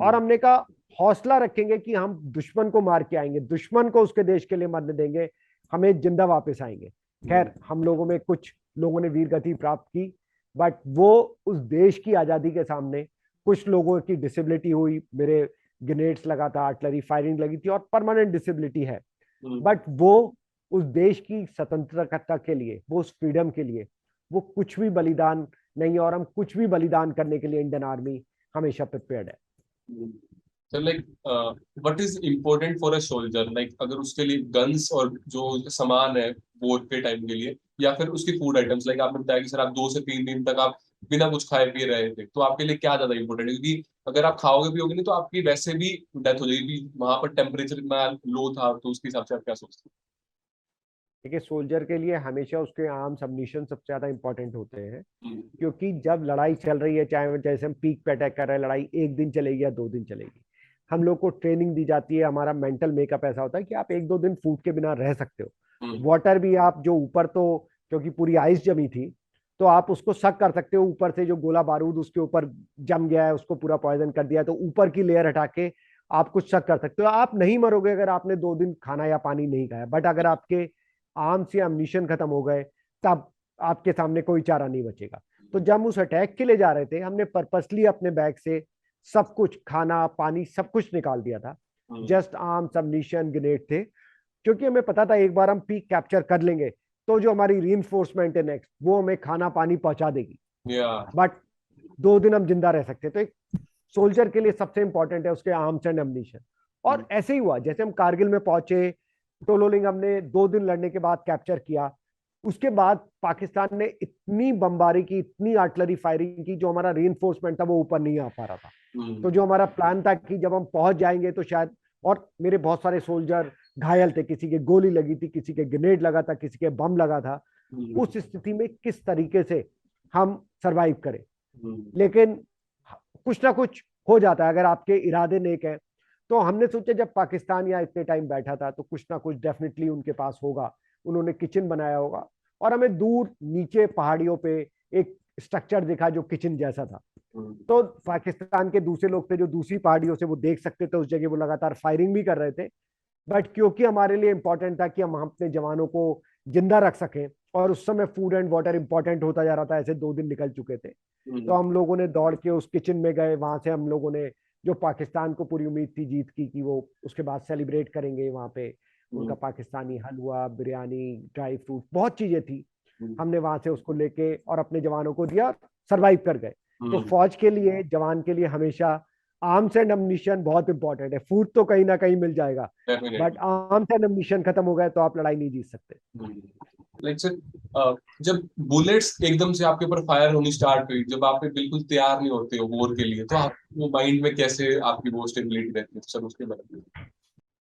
S2: और हमने कहा, हौसला रखेंगे कि हम दुश्मन को मार के आएंगे, दुश्मन को उसके देश के लिए मरने देंगे, हमें जिंदा वापस आएंगे। खैर, हम लोगों में कुछ लोगों ने वीर गति प्राप्त की, बट वो उस देश की आजादी के सामने, कुछ लोगों की डिसेबिलिटी हुई, मेरे ग्रेनेड्स लगा था, आर्टिलरी फायरिंग लगी थी, और परमानेंट डिसेबिलिटी है, बट वो उस देश की स्वतंत्रता के लिए, वो उस फ्रीडम के लिए, वो कुछ भी बलिदान नहीं, और हम कुछ भी बलिदान करने के लिए इंडियन आर्मी हमेशा प्रिपेयर्ड है।
S1: So like what is important for a soldier, like अगर उसके लिए गन्स और जो सामान है वॉर के टाइम के लिए, या फिर उसकी फूड आइटम्स, लाइक आपने बताया कि सर आप 2 से 3 दिन तक आप बिना कुछ खाए पिए रहे थे, तो आपके लिए क्या ज्यादा इंपॉर्टेंट है? क्योंकि अगर आप खाओगे पियोगे नहीं तो आपकी वैसे भी डेथ हो जाएगी, वहां पर टेम्परेचर इतना लो था, तो उसके हिसाब से आप क्या सोचते
S2: देखिए, सोल्जर के लिए हमेशा उसके आर्म्स एम्युनिशन सबसे ज्यादा इंपॉर्टेंट होते हैं,
S1: हैं?
S2: क्योंकि जब लड़ाई चल रही है, चाहे जैसे हम पीक पे अटैक कर रहे हैं, लड़ाई एक दिन चलेगी या 2 दिन चलेगी, हम लोग को ट्रेनिंग दी जाती है, हमारा मेंटल मेकअप ऐसा होता है कि आप 1-2 दिन फूड के बिना रह सकते हो, वाटर भी आप जो ऊपर, तो क्योंकि पूरी आइस जमी थी, तो आप उसको शक कर सकते हो ऊपर से जो गोला बारूद उसके ऊपर जम गया है, उसको पूरा पॉइजन कर दिया है, तो ऊपर की लेयर हटा के आप कुछ शक कर सकते हो। आप नहीं मरोगे अगर आपने 2 दिन खाना या पानी नहीं खाया, बट अगर आपके आर्म्स या अम्नीशन खत्म हो गए, तब आपके सामने कोई चारा नहीं बचेगा। तो जब हम उस अटैक के लिए जा रहे थे, हमने पर्पसली अपने बैग से सब कुछ, खाना पानी सब कुछ निकाल दिया था। जस्ट आर्म्स, अम्नीशन, ग्रेनेड थे, क्योंकि हमें पता था एक बार हम पीक कैप्चर कर लेंगे तो जो हमारी रीइंफोर्समेंट है नेक्स्ट, वो हमें खाना पानी पहुंचा देगी। बट 2 दिन हम जिंदा रह सकते, तो एक सोल्जर के लिए सबसे इंपॉर्टेंट है उसके आर्म्स एंड एम्यूनिशन। और ऐसे ही हुआ, जैसे हम कारगिल में पहुंचे, टोलोलिंग हमने 2 दिन लड़ने के बाद कैप्चर किया। उसके बाद पाकिस्तान ने इतनी बमबारी की, इतनी आर्टिलरी फायरिंग की, जो हमारा रीइंफोर्समेंट था वो ऊपर नहीं आ पा रहा था। तो जो हमारा प्लान था कि जब हम पहुंच जाएंगे तो शायद, और मेरे बहुत सारे सोल्जर घायल थे, किसी के गोली लगी थी, किसी के ग्रेनेड लगा था, किसी के बम लगा था, उस स्थिति में किस तरीके से हम सरवाइव करें। लेकिन कुछ ना कुछ हो जाता है अगर आपके इरादे नेक हैं। तो हमने सोचा जब पाकिस्तान यहाँ इतने टाइम बैठा था, तो कुछ ना कुछ डेफिनेटली उनके पास होगा, उन्होंने किचन बनाया होगा। और हमें दूर नीचे पहाड़ियों पे एक स्ट्रक्चर दिखा जो किचन जैसा था। तो पाकिस्तान के दूसरे लोग थे जो दूसरी पहाड़ियों से वो देख सकते थे उस जगह, वो लगातार फायरिंग भी कर रहे थे। बट क्योंकि हमारे लिए इंपॉर्टेंट था कि हम अपने जवानों को जिंदा रख सकें, और उस समय फूड एंड वाटर इंपॉर्टेंट होता जा रहा था, ऐसे 2 दिन निकल चुके थे, तो हम लोगों ने दौड़ के उस किचन में गए। वहां से हम लोगों ने, जो पाकिस्तान को पूरी उम्मीद थी जीत की कि वो उसके बाद सेलिब्रेट करेंगे वहां पे, उनका पाकिस्तानी हलवा, बिरयानी, ड्राई फ्रूट, बहुत चीजें थी, हमने वहां से उसको लेके और अपने जवानों को दिया, सरवाइव कर गए। तो फौज के लिए, जवान के लिए हमेशा आर्म्स एंड अम्नीशन बहुत इंपॉर्टेंट है। फूड तो कहीं ना कहीं मिल जाएगा, बट आर्म्स एंड अम्नीशन खत्म हो गए तो आप लड़ाई नहीं जीत सकते।
S1: लाइक सर, जब बुलेट्स एकदम से आपके ऊपर फायर होनी स्टार्ट हुई, जब आप बिल्कुल तैयार नहीं होते हो वॉर के लिए, तो आप वो माइंड में कैसे आपकी वो स्टेबिलिटी रहती है सर, उसके बारे में।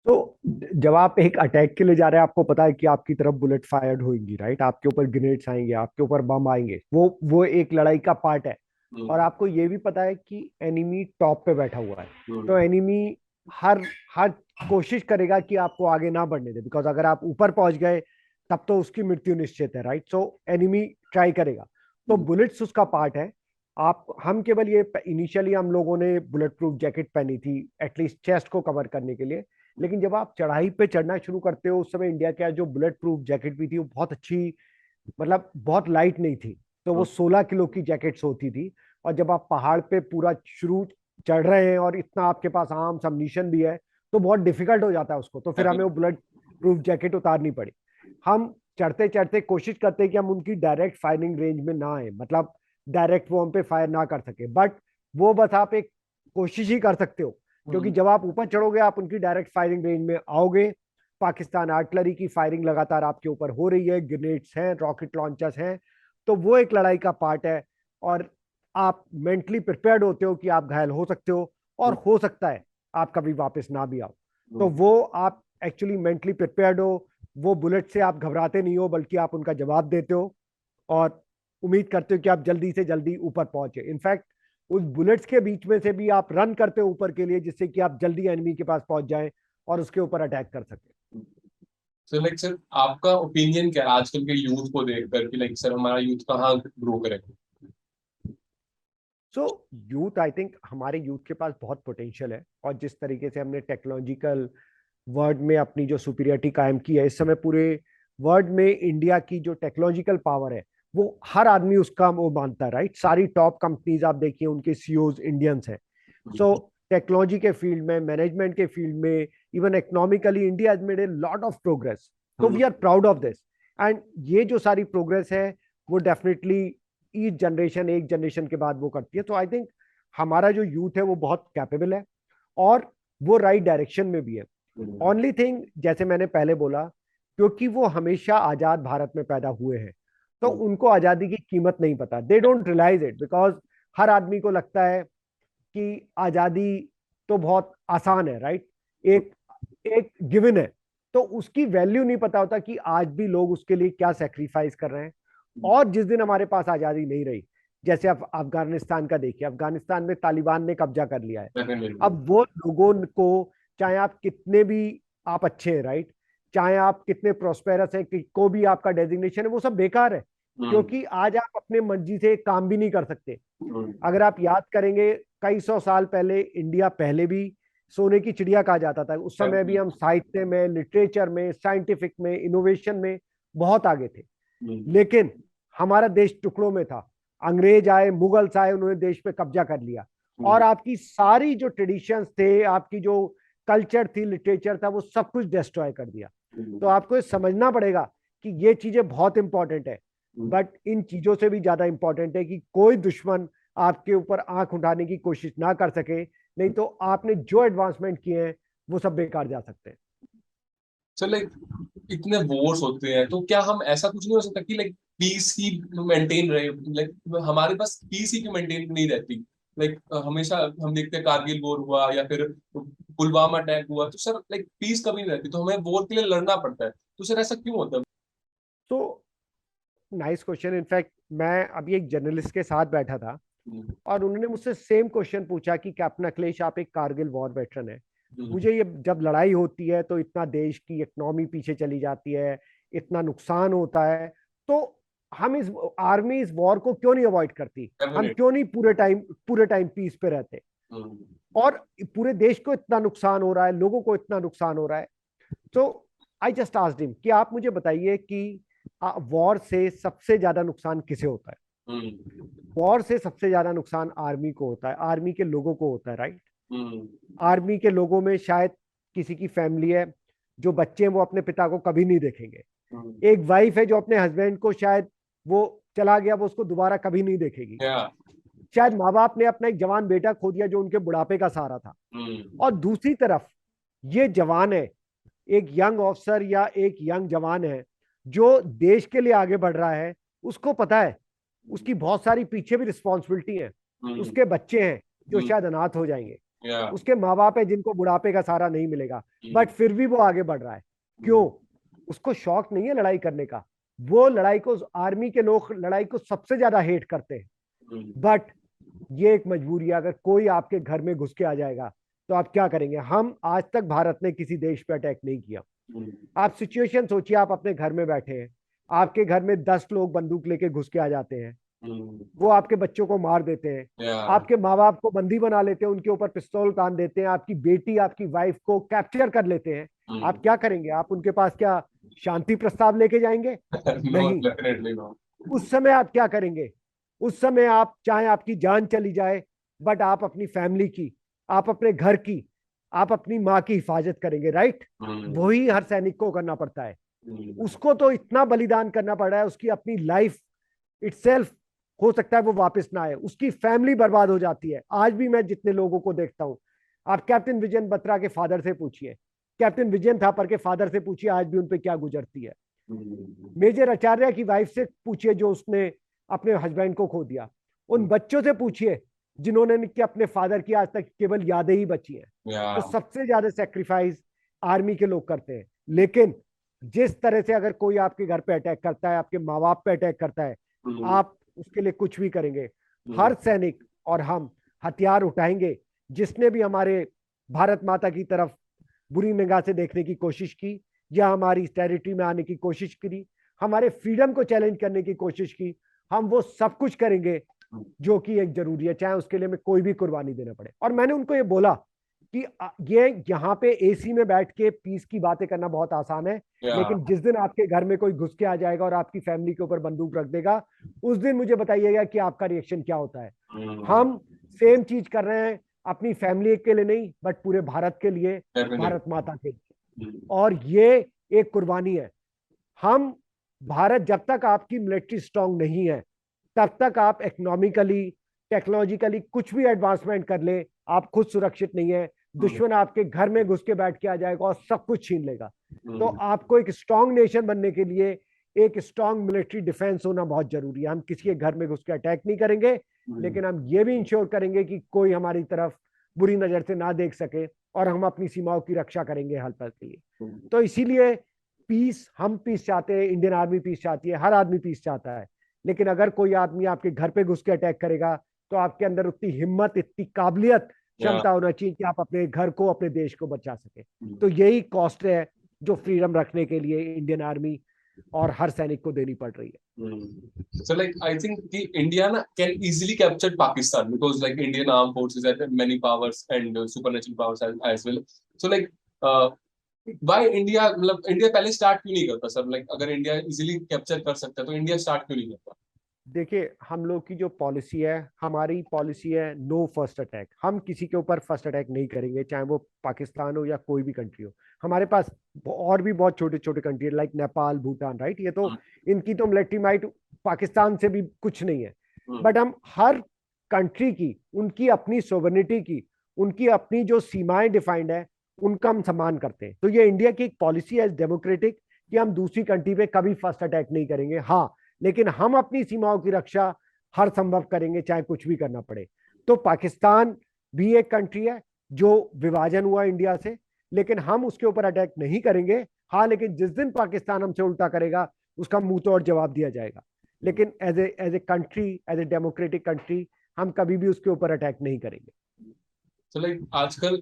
S2: तो जब आप एक अटैक के लिए जा रहे हैं, आपको पता है कि आपकी तरफ बुलेट फायर्ड होगी, राइट, आपके ऊपर ग्रेनेड्स आएंगे, आपके ऊपर बम आएंगे, वो एक लड़ाई का पार्ट है। और आपको ये भी पता है कि एनिमी टॉप पे बैठा हुआ है, तो एनिमी हर हर कोशिश करेगा कि आपको आगे ना बढ़ने दे, बिकॉज अगर आप ऊपर पहुंच गए तब तो उसकी मृत्यु निश्चित है, राइट। सो एनिमी ट्राई करेगा, तो बुलेट्स उसका पार्ट है। आप, हम केवल ये, इनिशियली हम लोगों ने बुलेट प्रूफ जैकेट पहनी थी एटलीस्ट चेस्ट को कवर करने के लिए, लेकिन जब आप चढ़ाई पे चढ़ना शुरू करते हो, उस समय इंडिया का जो बुलेट प्रूफ जैकेट भी थी वो बहुत अच्छी, मतलब बहुत लाइट नहीं थी, तो वो 16 किलो की जैकेट्स होती थी। और जब आप पहाड़ पे पूरा शुरू चढ़ रहे हैं और इतना आपके पास आर्म्स अम्नीशन भी है, तो बहुत डिफिकल्ट हो जाता है उसको, तो फिर हमें वो बुलेट प्रूफ जैकेट उतारनी पड़ी। हम चढ़ते चढ़ते कोशिश करते हैं कि हम उनकी डायरेक्ट फायरिंग रेंज में ना आए, मतलब डायरेक्ट वो हम पे फायर ना कर सके, बट वो बस आप एक कोशिश ही कर सकते हो, क्योंकि जब आप ऊपर चढ़ोगे आप उनकी डायरेक्ट फायरिंग रेंज में आओगे। पाकिस्तान आर्टिलरी की फायरिंग लगातार आपके ऊपर हो रही है, ग्रेनेड्स हैं, रॉकेट लॉन्चर्स हैं, तो वो एक लड़ाई का पार्ट है। और आप मेंटली प्रिपेयर्ड होते हो कि आप घायल हो सकते हो, और हो सकता है आप कभी वापस ना भी आओ, तो वो आप एक्चुअली मेंटली प्रिपेयर्ड हो। वो बुलेट से आप घबराते नहीं हो, बल्कि आप उनका जवाब देते हो और उम्मीद करते हो कि आप जल्दी से जल्दी ऊपर पहुंचे। इनफैक्ट उस बुलेट्स के बीच में से भी आप रन करते हो ऊपर के लिए, जिससे कि आप जल्दी एनिमी के पास पहुंच जाएं और उसके ऊपर अटैक कर सके।
S1: सो लाइक सर, आपका ओपिनियन क्या है आजकल के यूथ को देखकर कि लाइक सर हमारा यूथ कहाँ ग्रो करे।
S2: सो यूथ, आई थिंक हमारे यूथ के पास बहुत पोटेंशियल है, और जिस तरीके से हमने टेक्नोलॉजिकल वर्ल्ड में अपनी जो सुपीरियरिटी कायम की है, इस समय पूरे वर्ल्ड में इंडिया की जो टेक्नोलॉजिकल पावर है, वो हर आदमी उसका वो मानता है, राइट। सारी टॉप कंपनीज आप देखिए, उनके सीईओज इंडियंस हैं। सो टेक्नोलॉजी के फील्ड में, मैनेजमेंट के फील्ड में, even economically India has made a lot of progress, तो we are proud of this. And ये जो सारी प्रोग्रेस है, वो डेफिनेटली ईच जनरेशन, एक जनरेशन के बाद वो करती है। तो आई थिंक हमारा जो यूथ है वो बहुत कैपेबल है, और वो राइट डायरेक्शन में भी है। ओनली थिंग, जैसे मैंने पहले बोला, क्योंकि वो हमेशा आजाद भारत में पैदा हुए हैं, तो उनको आजादी की कीमत नहीं पता, they don't realise it, because हर आदमी को लगता है कि आजादी तो बहुत आसान है, राइट, एक एक गिवन है, तो उसकी वैल्यू नहीं पता होता कि आज भी लोग उसके लिए क्या सेक्रीफाइस कर रहे हैं। और जिस दिन हमारे पास आजादी नहीं रही, जैसे अब अफगानिस्तान का देखिए, अफगानिस्तान में तालिबान ने कब्जा कर लिया है। अब वो लोगों को, चाहे आप कितने भी आप अच्छे हैं, राइट, चाहे आप कितने प्रोस्पेरस है, कि को भी आपका डेजिग्नेशन है, वो सब बेकार है। क्योंकि आज आप अपने मर्जी से काम भी नहीं कर सकते। अगर आप याद करेंगे, कई सौ साल पहले इंडिया पहले भी सोने की चिड़िया कहा जाता था। उस समय भी हम साहित्य में, लिटरेचर में, साइंटिफिक में, इनोवेशन में बहुत आगे थे। लेकिन हमारा देश टुकड़ों में था। अंग्रेज आए, मुगल्स आए, उन्होंने देश पे कब्जा कर लिया और आपकी सारी जो ट्रेडिशंस थे, आपकी जो कल्चर थी, लिटरेचर था, वो सब कुछ डिस्ट्रॉय कर दिया। तो आपको ये समझना पड़ेगा कि ये चीजें बहुत इंपॉर्टेंट है, बट इन चीजों से भी ज्यादा इंपॉर्टेंट है कि कोई दुश्मन आपके ऊपर आंख उठाने की कोशिश ना कर सके, नहीं तो आपने जो एडवांसमेंट किए हैं वो सब बेकार जा सकते हैं।
S1: सो लाइक इतने वॉर्स होते हैं, तो क्या हम ऐसा कुछ नहीं हो सकता कि लाइक पीस ही मेंटेन रहे? लाइक हमारे पास पीस ही क्यों मेंटेन नहीं रहती? लाइक हमेशा हम देखते हैं कारगिल वॉर हुआ या फिर पुलवामा अटैक हुआ, तो सर लाइक पीस कभी नहीं रहती, तो हमें वॉर के लिए लड़ना पड़ता है। तो सर ऐसा क्यों होता है?
S2: तो नाइस क्वेश्चन। इनफैक्ट मैं अभी एक जर्नलिस्ट के साथ बैठा था और उन्होंने मुझसे सेम क्वेश्चन पूछा कि कैप्टन अखिलेश, आप एक कारगिल वॉर वेटरन है, मुझे ये, जब लड़ाई होती है तो इतना देश की इकोनॉमी पीछे चली जाती है, इतना नुकसान होता है, तो हम इस आर्मी इस वॉर को क्यों नहीं अवॉइड करती? हम
S1: डेफिनेट।
S2: क्यों नहीं पूरे टाइम पीस पे रहते? और पूरे देश को इतना नुकसान हो रहा है, लोगों को इतना नुकसान हो रहा है। तो आई जस्ट आस्क्ड हिम कि आप मुझे बताइए कि वॉर से सबसे ज्यादा नुकसान किसे होता है? वॉर से सबसे ज्यादा नुकसान आर्मी को होता है, आर्मी के लोगों को होता है, राइट? आर्मी के लोगों में शायद किसी की फैमिली है, जो बच्चे हैं वो अपने पिता को कभी नहीं देखेंगे। एक वाइफ है जो अपने हस्बैंड को, शायद वो चला गया, वो उसको दोबारा कभी नहीं देखेगी। शायद माँ बाप ने अपना एक जवान बेटा खो दिया जो उनके बुढ़ापे का सहारा था। और दूसरी तरफ ये जवान है, एक यंग ऑफिसर या एक यंग जवान है जो देश के लिए आगे बढ़ रहा है। उसको पता है उसकी बहुत सारी पीछे भी रिस्पॉन्सिबिलिटी है। उसके बच्चे हैं जो शायद अनाथ हो जाएंगे, उसके माँ बाप है जिनको बुढ़ापे का सहारा नहीं मिलेगा, बट फिर भी वो आगे बढ़ रहा है। क्यों? उसको शौक नहीं है लड़ाई करने का। वो लड़ाई को, आर्मी के लोग लड़ाई को सबसे ज्यादा हेट करते हैं, बट ये एक मजबूरी है। अगर कोई आपके घर में घुस के आ जाएगा तो आप क्या करेंगे? हम आज तक भारत ने किसी देश पे अटैक नहीं किया। आप सिचुएशन सोचिए, आप अपने घर में बैठे हैं, आपके घर में 10 लोग बंदूक लेके घुस के आ जाते हैं, वो आपके बच्चों को मार देते हैं, आपके माँ बाप को बंदी बना लेते हैं, उनके ऊपर पिस्तौल तान देते हैं, आपकी बेटी, आपकी वाइफ को कैप्चर कर लेते हैं। आप क्या करेंगे? आप उनके पास क्या शांति प्रस्ताव लेके जाएंगे?
S1: नो,
S2: नहीं।
S1: Definitely no.
S2: उस समय आप क्या करेंगे? उस समय आप, चाहे आपकी जान चली जाए, बट आप अपनी फैमिली की, आप अपने घर की, आप अपनी माँ की हिफाजत करेंगे, राइट? वही हर सैनिक को करना पड़ता है। उसको तो इतना बलिदान करना पड़ रहा है, उसकी अपनी लाइफ इटसेल्फ, हो सकता है वो वापस ना आए, उसकी फैमिली बर्बाद हो जाती है। आज भी मैं जितने लोगों को देखता हूं, आप कैप्टन विजयन बत्रा के फादर से पूछिए, कैप्टन विजयन थापर के फादर से पूछिए, आज भी उन पे क्या गुजरती है। मेजर आचार्य की वाइफ से पूछिए जो उसने अपने हस्बैंड को खो दिया। उन बच्चों से पूछिए जिन्होंने कि अपने फादर की आज तक केवल यादें ही बची हैं। तो सबसे ज्यादा सेक्रीफाइस आर्मी के लोग करते हैं। लेकिन जिस तरह से अगर कोई आपके घर पे अटैक करता है, आपके माँ बाप पे अटैक करता है, आप उसके लिए कुछ भी करेंगे। हर सैनिक और हम हथियार उठाएंगे। जिसने भी हमारे भारत माता की तरफ बुरी निगाह से देखने की कोशिश की, या हमारी टेरिटरी में आने की कोशिश करी, हमारे फ्रीडम को चैलेंज करने की कोशिश की, हम वो सब कुछ करेंगे जो कि एक जरूरी है, चाहे उसके लिए हमें कोई भी कुर्बानी देना पड़े। और मैंने उनको ये बोला कि ये यहाँ पे एसी में बैठ के पीस की बातें करना बहुत आसान है, लेकिन जिस दिन आपके घर में कोई घुस के आ जाएगा और आपकी फैमिली के ऊपर बंदूक रख देगा, उस दिन मुझे बताइएगा कि आपका रिएक्शन क्या होता है। हम सेम चीज कर रहे हैं, अपनी फैमिली के लिए नहीं, बट पूरे भारत के लिए, भारत माता के लिए। और ये एक कुर्बानी है। हम, भारत जब तक आपकी मिलिट्री स्ट्रांग नहीं है, तब तक आप इकोनॉमिकली, टेक्नोलॉजिकली कुछ भी एडवांसमेंट कर ले, आप खुद सुरक्षित नहीं है। दुश्मन आपके घर में घुस के बैठ के आ जाएगा और सब कुछ छीन लेगा। तो आपको एक स्ट्रांग नेशन बनने के लिए एक स्ट्रांग मिलिट्री डिफेंस होना बहुत जरूरी है। हम किसी के घर में घुस के अटैक नहीं करेंगे, लेकिन हम ये भी इंश्योर करेंगे कि कोई हमारी तरफ बुरी नजर से ना देख सके, और हम अपनी सीमाओं की रक्षा करेंगे हर पल के लिए। तो इसीलिए पीस, हम पीस चाहते हैं, इंडियन आर्मी पीस चाहती है, हर आदमी पीस चाहता है। लेकिन अगर कोई आदमी आपके घर पे घुस के अटैक करेगा, तो आपके अंदर उतनी हिम्मत, इतनी काबिलियत, क्षमता होना चाहिए कि आप अपने घर को, अपने देश को बचा सके। तो यही कॉस्ट है जो फ्रीडम रखने के लिए इंडियन आर्मी और हर सैनिक को देनी पड़ रही है।
S1: So like I think कि India ना can easily capture Pakistan because like Indian armed forces have many powers and supernatural powers as well. So like uh, why India मतलब India पहले start क्यों नहीं करता सर? Like अगर India easily capture कर सकता है तो India start क्यों नहीं करता?
S2: देखिए, हम लोग की जो पॉलिसी है, हमारी पॉलिसी है नो फर्स्ट अटैक। हम किसी के ऊपर फर्स्ट अटैक नहीं करेंगे, चाहे वो पाकिस्तान हो या कोई भी कंट्री हो। हमारे पास और भी बहुत छोटे छोटे country like Nepal, Bhutan, right. ये तो इनकी तो मिलिट्री माइट पाकिस्तान से भी कुछ नहीं है। बट हम हर कंट्री की, उनकी अपनी सोवरेनिटी की, उनकी अपनी जो सीमाएं डिफाइंड है, उनका हम सम्मान करते हैं। तो ये इंडिया की एक पॉलिसी है डेमोक्रेटिक कि हम दूसरी कंट्री पे कभी फर्स्ट अटैक नहीं करेंगे। हाँ, लेकिन हम अपनी सीमाओं की रक्षा हर संभव करेंगे, चाहे कुछ भी करना पड़े। तो पाकिस्तान भी एक कंट्री है जो विभाजन हुआ इंडिया से, लेकिन हम उसके ऊपर अटैक नहीं करेंगे। हाँ, लेकिन जिस दिन पाकिस्तान हमसे उल्टा करेगा, उसका मुंह तोड़ जवाब दिया जाएगा। लेकिन as a country, as a democratic country, हम कभी भी उसके ऊपर अटैक नहीं करेंगे।
S1: तो लाइक आजकल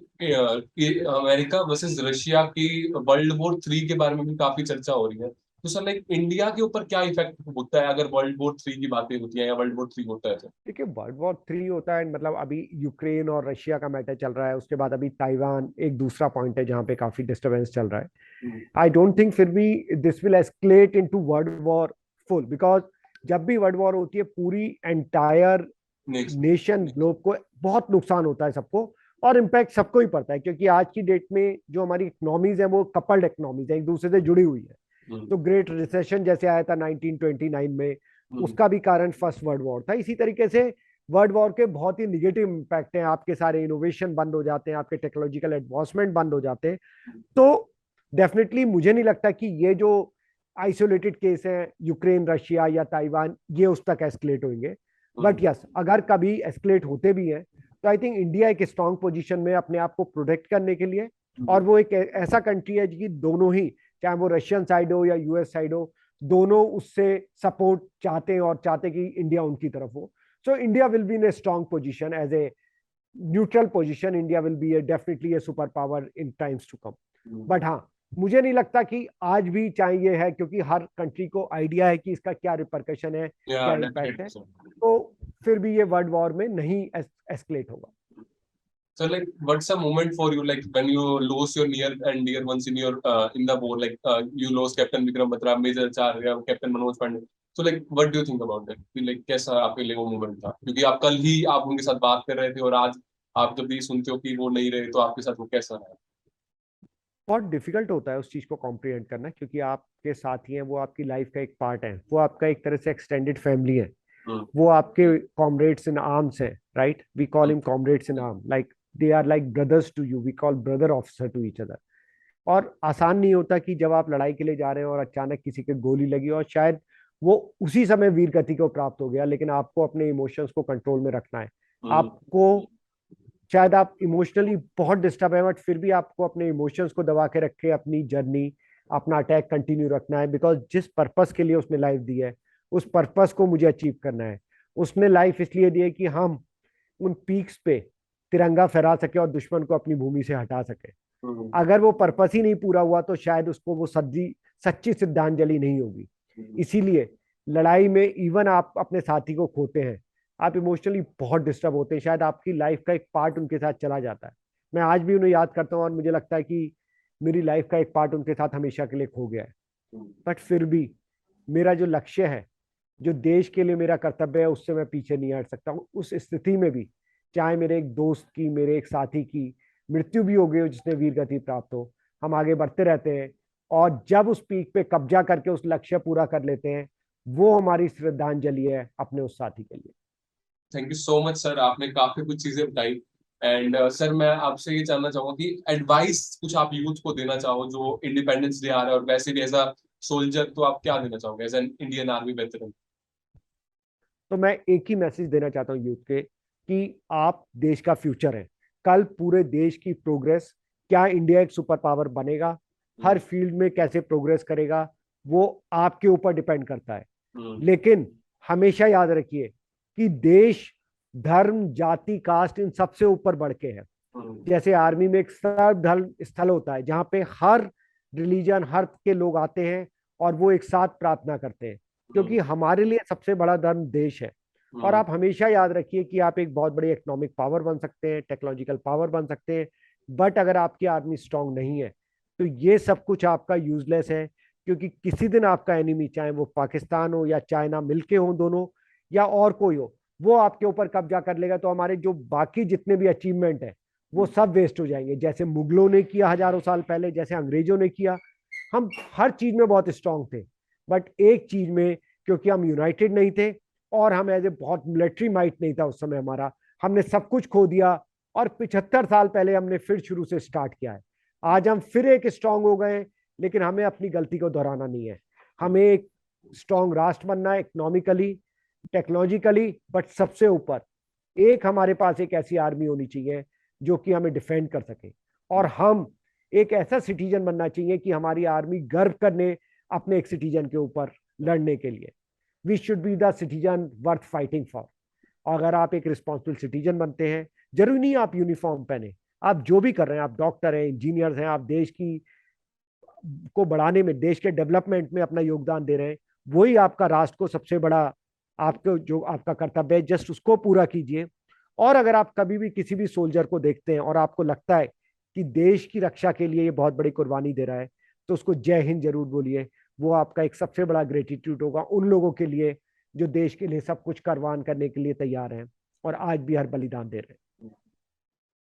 S1: अमेरिका वर्सेस रशिया की वर्ल्ड वॉर 3 के बारे में भी काफी चर्चा हो रही है। तो सर लाइक इंडिया के ऊपर क्या इफेक्ट होता है अगर वर्ल्ड वॉर 3 की बातें होती है या वर्ल्ड वॉर 3 होता है तो?
S2: देखिए, वर्ल्ड वॉर 3 होता है मतलब अभी यूक्रेन और रशिया का मैटर चल रहा है, उसके बाद अभी ताइवान एक दूसरा पॉइंट है जहाँ पे काफी डिस्टरबेंस चल रहा है। आई डोंट थिंक फिर भी this will escalate into world war full, because जब भी वर्ल्ड वॉर होती है पूरी एंटायर नेशन ग्लोब को बहुत नुकसान होता है सबको, और इम्पैक्ट सबको ही पड़ता है, क्योंकि आज की डेट में जो हमारी इकोनॉमीज है वो कपल्ड इकोनॉमीज है, एक दूसरे से जुड़ी हुई है। तो ग्रेट रिसेशन जैसे आया था 1929 में, उसका भी कारण फर्स्ट वर्ल्ड वॉर था। इसी तरीके से वर्ल्ड वॉर के बहुत ही निगेटिव इम्पैक्ट हैं। आपके सारे इनोवेशन बंद हो जाते हैं, आपके टेक्नोलॉजिकल एडवांसमेंट बंद हो जाते हैं। तो डेफिनेटली मुझे नहीं लगता कि ये जो आइसोलेटेड केस है यूक्रेन, रशिया या ताइवान, ये उस तक एस्केलेट होंगे। बट यस, अगर कभी एस्केलेट होते भी हैं तो आई थिंक इंडिया एक स्ट्रांग पोजीशन में अपने आप को प्रोटेक्ट करने के लिए, और वो एक ऐसा कंट्री है कि दोनों ही, चाहे वो रशियन साइड हो या यूएस साइड हो, दोनों उससे सपोर्ट चाहते हैं और चाहते कि इंडिया उनकी तरफ हो। So India will be in a strong position, as a neutral position India will be definitely a super power in times to come. But हाँ, मुझे नहीं लगता कि आज भी चाहे ये है, क्योंकि हर कंट्री को आइडिया है कि इसका क्या रिपरकशन है, क्या इम्पैक्ट है, तो फिर भी ये वर्ल्ड वॉर में नहीं एस्केलेट होगा।
S1: So like, what's a moment for you like when you lose your near and dear ones in the war? Like you lost Captain Vikram Batra, Major Acharya, Captain Manoj Pandey. So like, what do you think about that? Like कैसा आपके लिए वो moment था? क्योंकि आप कल ही आप उनके साथ बात कर रहे थे और आज आप जब भी सुनते हो कि वो नहीं रहे तो आपके साथ वो कैसा रहा?
S2: बहुत डिफिकल्ट होता है उस चीज को कॉम्प्रिहेंड करना, क्योंकि आपके साथी हैं, वो आपकी लाइफ का एक पार्ट है, वो आपका एक तरह से एक्सटेंडेड फैमिली है, वो आपके कॉमरेड्स इन आर्म्स हैं, right. We call him comrades in arm, like they are like brothers to you, we call brother officer to each other. और आसान नहीं होता कि जब आप लड़ाई के लिए जा रहे हो और अचानक किसी के गोली लगी और शायद वो उसी समय वीर गति को प्राप्त हो गया, लेकिन आपको अपने इमोशंस को कंट्रोल में रखना है। आपको शायद आप इमोशनली बहुत डिस्टर्ब है, बट फिर भी आपको अपने इमोशंस को दबा के रख के अपनी जर्नी, अपना अटैक कंटिन्यू रखना है, बिकॉज जिस पर्पस के लिए उसने लाइफ दी है, उस पर्पस को मुझे अचीव करना है। उसने लाइफ इसलिए दी है कि हम उन पीक्स पे तिरंगा फहरा सके और दुश्मन को अपनी भूमि से हटा सके। अगर वो पर्पस ही नहीं पूरा हुआ तो शायद उसको वो सच्ची श्रद्धांजलि नहीं होगी। इसीलिए लड़ाई में इवन आप अपने साथी को खोते हैं, आप इमोशनली बहुत डिस्टर्ब होते हैं, शायद आपकी लाइफ का एक पार्ट उनके साथ चला जाता है। मैं आज भी उन्हें याद करता हूँ और मुझे लगता है कि मेरी लाइफ का एक पार्ट उनके साथ हमेशा के लिए खो गया है। बट फिर भी मेरा जो लक्ष्य है, जो देश के लिए मेरा कर्तव्य है, उससे मैं पीछे नहीं हट सकता हूँ। उस स्थिति में भी चाहे मेरे एक दोस्त की, मेरे एक साथी की मृत्यु भी हो गई हो जिसने वीर गति प्राप्त हो, हम आगे बढ़ते रहते हैं, और जब उस पीक पे कब्जा करके उस लक्ष्य पूरा कर लेते हैं, वो हमारी श्रद्धांजलि है अपने उस साथी के लिए।
S1: Thank you so much sir, आपने काफी कुछ चीजें बताई। एंड सर मैं आपसे ये जानना चाहूंगा कि एडवाइस कुछ आप यूथ को देना चाहो जो इंडिपेंडेंस डे आ रहा है, और वैसे भी एज अ सोल्जर तो आप क्या देना चाहोगे as an Indian army veteran?
S2: तो मैं एक ही मैसेज देना चाहता हूँ यूथ के, कि आप देश का फ्यूचर है। कल पूरे देश की प्रोग्रेस, क्या इंडिया एक सुपर पावर बनेगा, हर फील्ड में कैसे प्रोग्रेस करेगा, वो आपके ऊपर डिपेंड करता है। लेकिन हमेशा याद रखिए कि देश धर्म, जाति, कास्ट, इन सबसे ऊपर बढ़ के है। जैसे आर्मी में एक सर्वधर्म स्थल होता है जहां पे हर रिलीजन, हर के लोग आते हैं और वो एक साथ प्रार्थना करते हैं, क्योंकि हमारे लिए सबसे बड़ा धर्म देश है। और आप हमेशा याद रखिए कि आप एक बहुत बड़ी इकोनॉमिक पावर बन सकते हैं, टेक्नोलॉजिकल पावर बन सकते हैं, बट अगर आपकी आर्मी स्ट्रांग नहीं है तो ये सब कुछ आपका यूजलेस है। क्योंकि किसी दिन आपका एनिमी, चाहे वो पाकिस्तान हो या चाइना, मिलके हो दोनों, या और कोई हो, वो आपके ऊपर कब्जा कर लेगा, तो हमारे जो बाकी जितने भी अचीवमेंट है वो सब वेस्ट हो जाएंगे। जैसे मुगलों ने किया हजारों साल पहले, जैसे अंग्रेजों ने किया। हम हर चीज में बहुत स्ट्रांग थे, बट एक चीज में, क्योंकि हम यूनाइटेड नहीं थे और हम एज ए बहुत मिलिट्री माइट नहीं था उस समय हमारा, हमने सब कुछ खो दिया। और 75 साल पहले हमने फिर शुरू से स्टार्ट किया है। आज हम फिर एक स्ट्रांग हो गए, लेकिन हमें अपनी गलती को दोहराना नहीं है। हमें एक स्ट्रांग राष्ट्र बनना है, इकोनॉमिकली, टेक्नोलॉजिकली, बट सबसे ऊपर एक हमारे पास एक ऐसी आर्मी होनी चाहिए जो कि हमें डिफेंड कर सके। और हम एक ऐसा सिटीजन बनना चाहिए कि हमारी आर्मी गर्व करने अपने एक सिटीजन के ऊपर लड़ने के लिए। We should be the citizen worth fighting for. अगर आप एक रिस्पॉन्सिबल सिटीजन बनते हैं, जरूरी नहीं आप यूनिफॉर्म पहने, आप जो भी कर रहे हैं, आप डॉक्टर हैं, इंजीनियर्स हैं, आप देश की को बढ़ाने में, देश के डेवलपमेंट में अपना योगदान दे रहे हैं, वही आपका राष्ट्र को सबसे बड़ा, आपको जो आपका कर्तव्य है, जस्ट उसको पूरा कीजिए। और अगर आप कभी भी किसी भी सोल्जर को देखते हैं और आपको लगता है कि देश की रक्षा के लिए ये बहुत बड़ी कुर्बानी दे रहा है, तो उसको जय हिंद जरूर बोलिए। वो आपका एक सबसे बड़ा ग्रेटिट्यूड होगा उन लोगों के लिए जो देश के लिए सब कुछ कुर्बान करने के लिए तैयार हैं और आज भी हर बलिदान दे रहे हैं।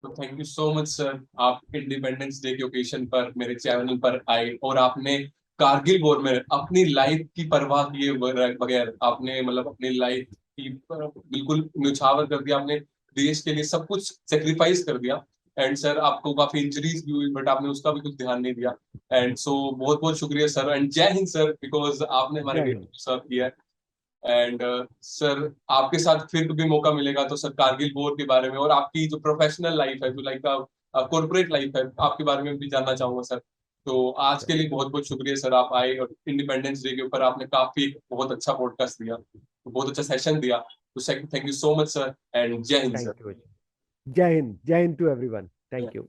S1: तो thank you so much sir, आप इंडिपेंडेंस डे के ओकेशन पर मेरे चैनल पर आए और आपने कारगिल वॉर में अपनी लाइफ की परवाह किए बगैर आपने मतलब अपनी लाइफ की बिल्कुल न्यौछावर कर दिया। आपने देश के लिए सब कुछ सेक्रीफाइस कर दिया। एंड सर आपको काफी इंजरीज भी हुई बट आपने उसका भी कुछ ध्यान नहीं दिया। एंड सो बहुत बहुत शुक्रिया sir, and Jai Hind sir, because आपने हमारे
S2: जय
S1: देश
S2: हिंद।
S1: को सर्व किया है। एंड सर आपके साथ फिर कभी मौका मिलेगा तो सर कारगिल वॉर के बारे में और आपकी जो प्रोफेशनल लाइफ है, जो लाइक कॉर्पोरेट लाइफ है, आपके बारे में भी जानना चाहूंगा सर। तो आज के लिए बहुत बहुत शुक्रिया सर, आप आए और इंडिपेंडेंस डे के ऊपर आपने काफी बहुत अच्छा पॉडकास्ट दिया, बहुत अच्छा सेशन दिया। तो thank you so much sir, and Jai Hind
S2: thank
S1: sir.
S2: You. Jai Hind to everyone. Thank you.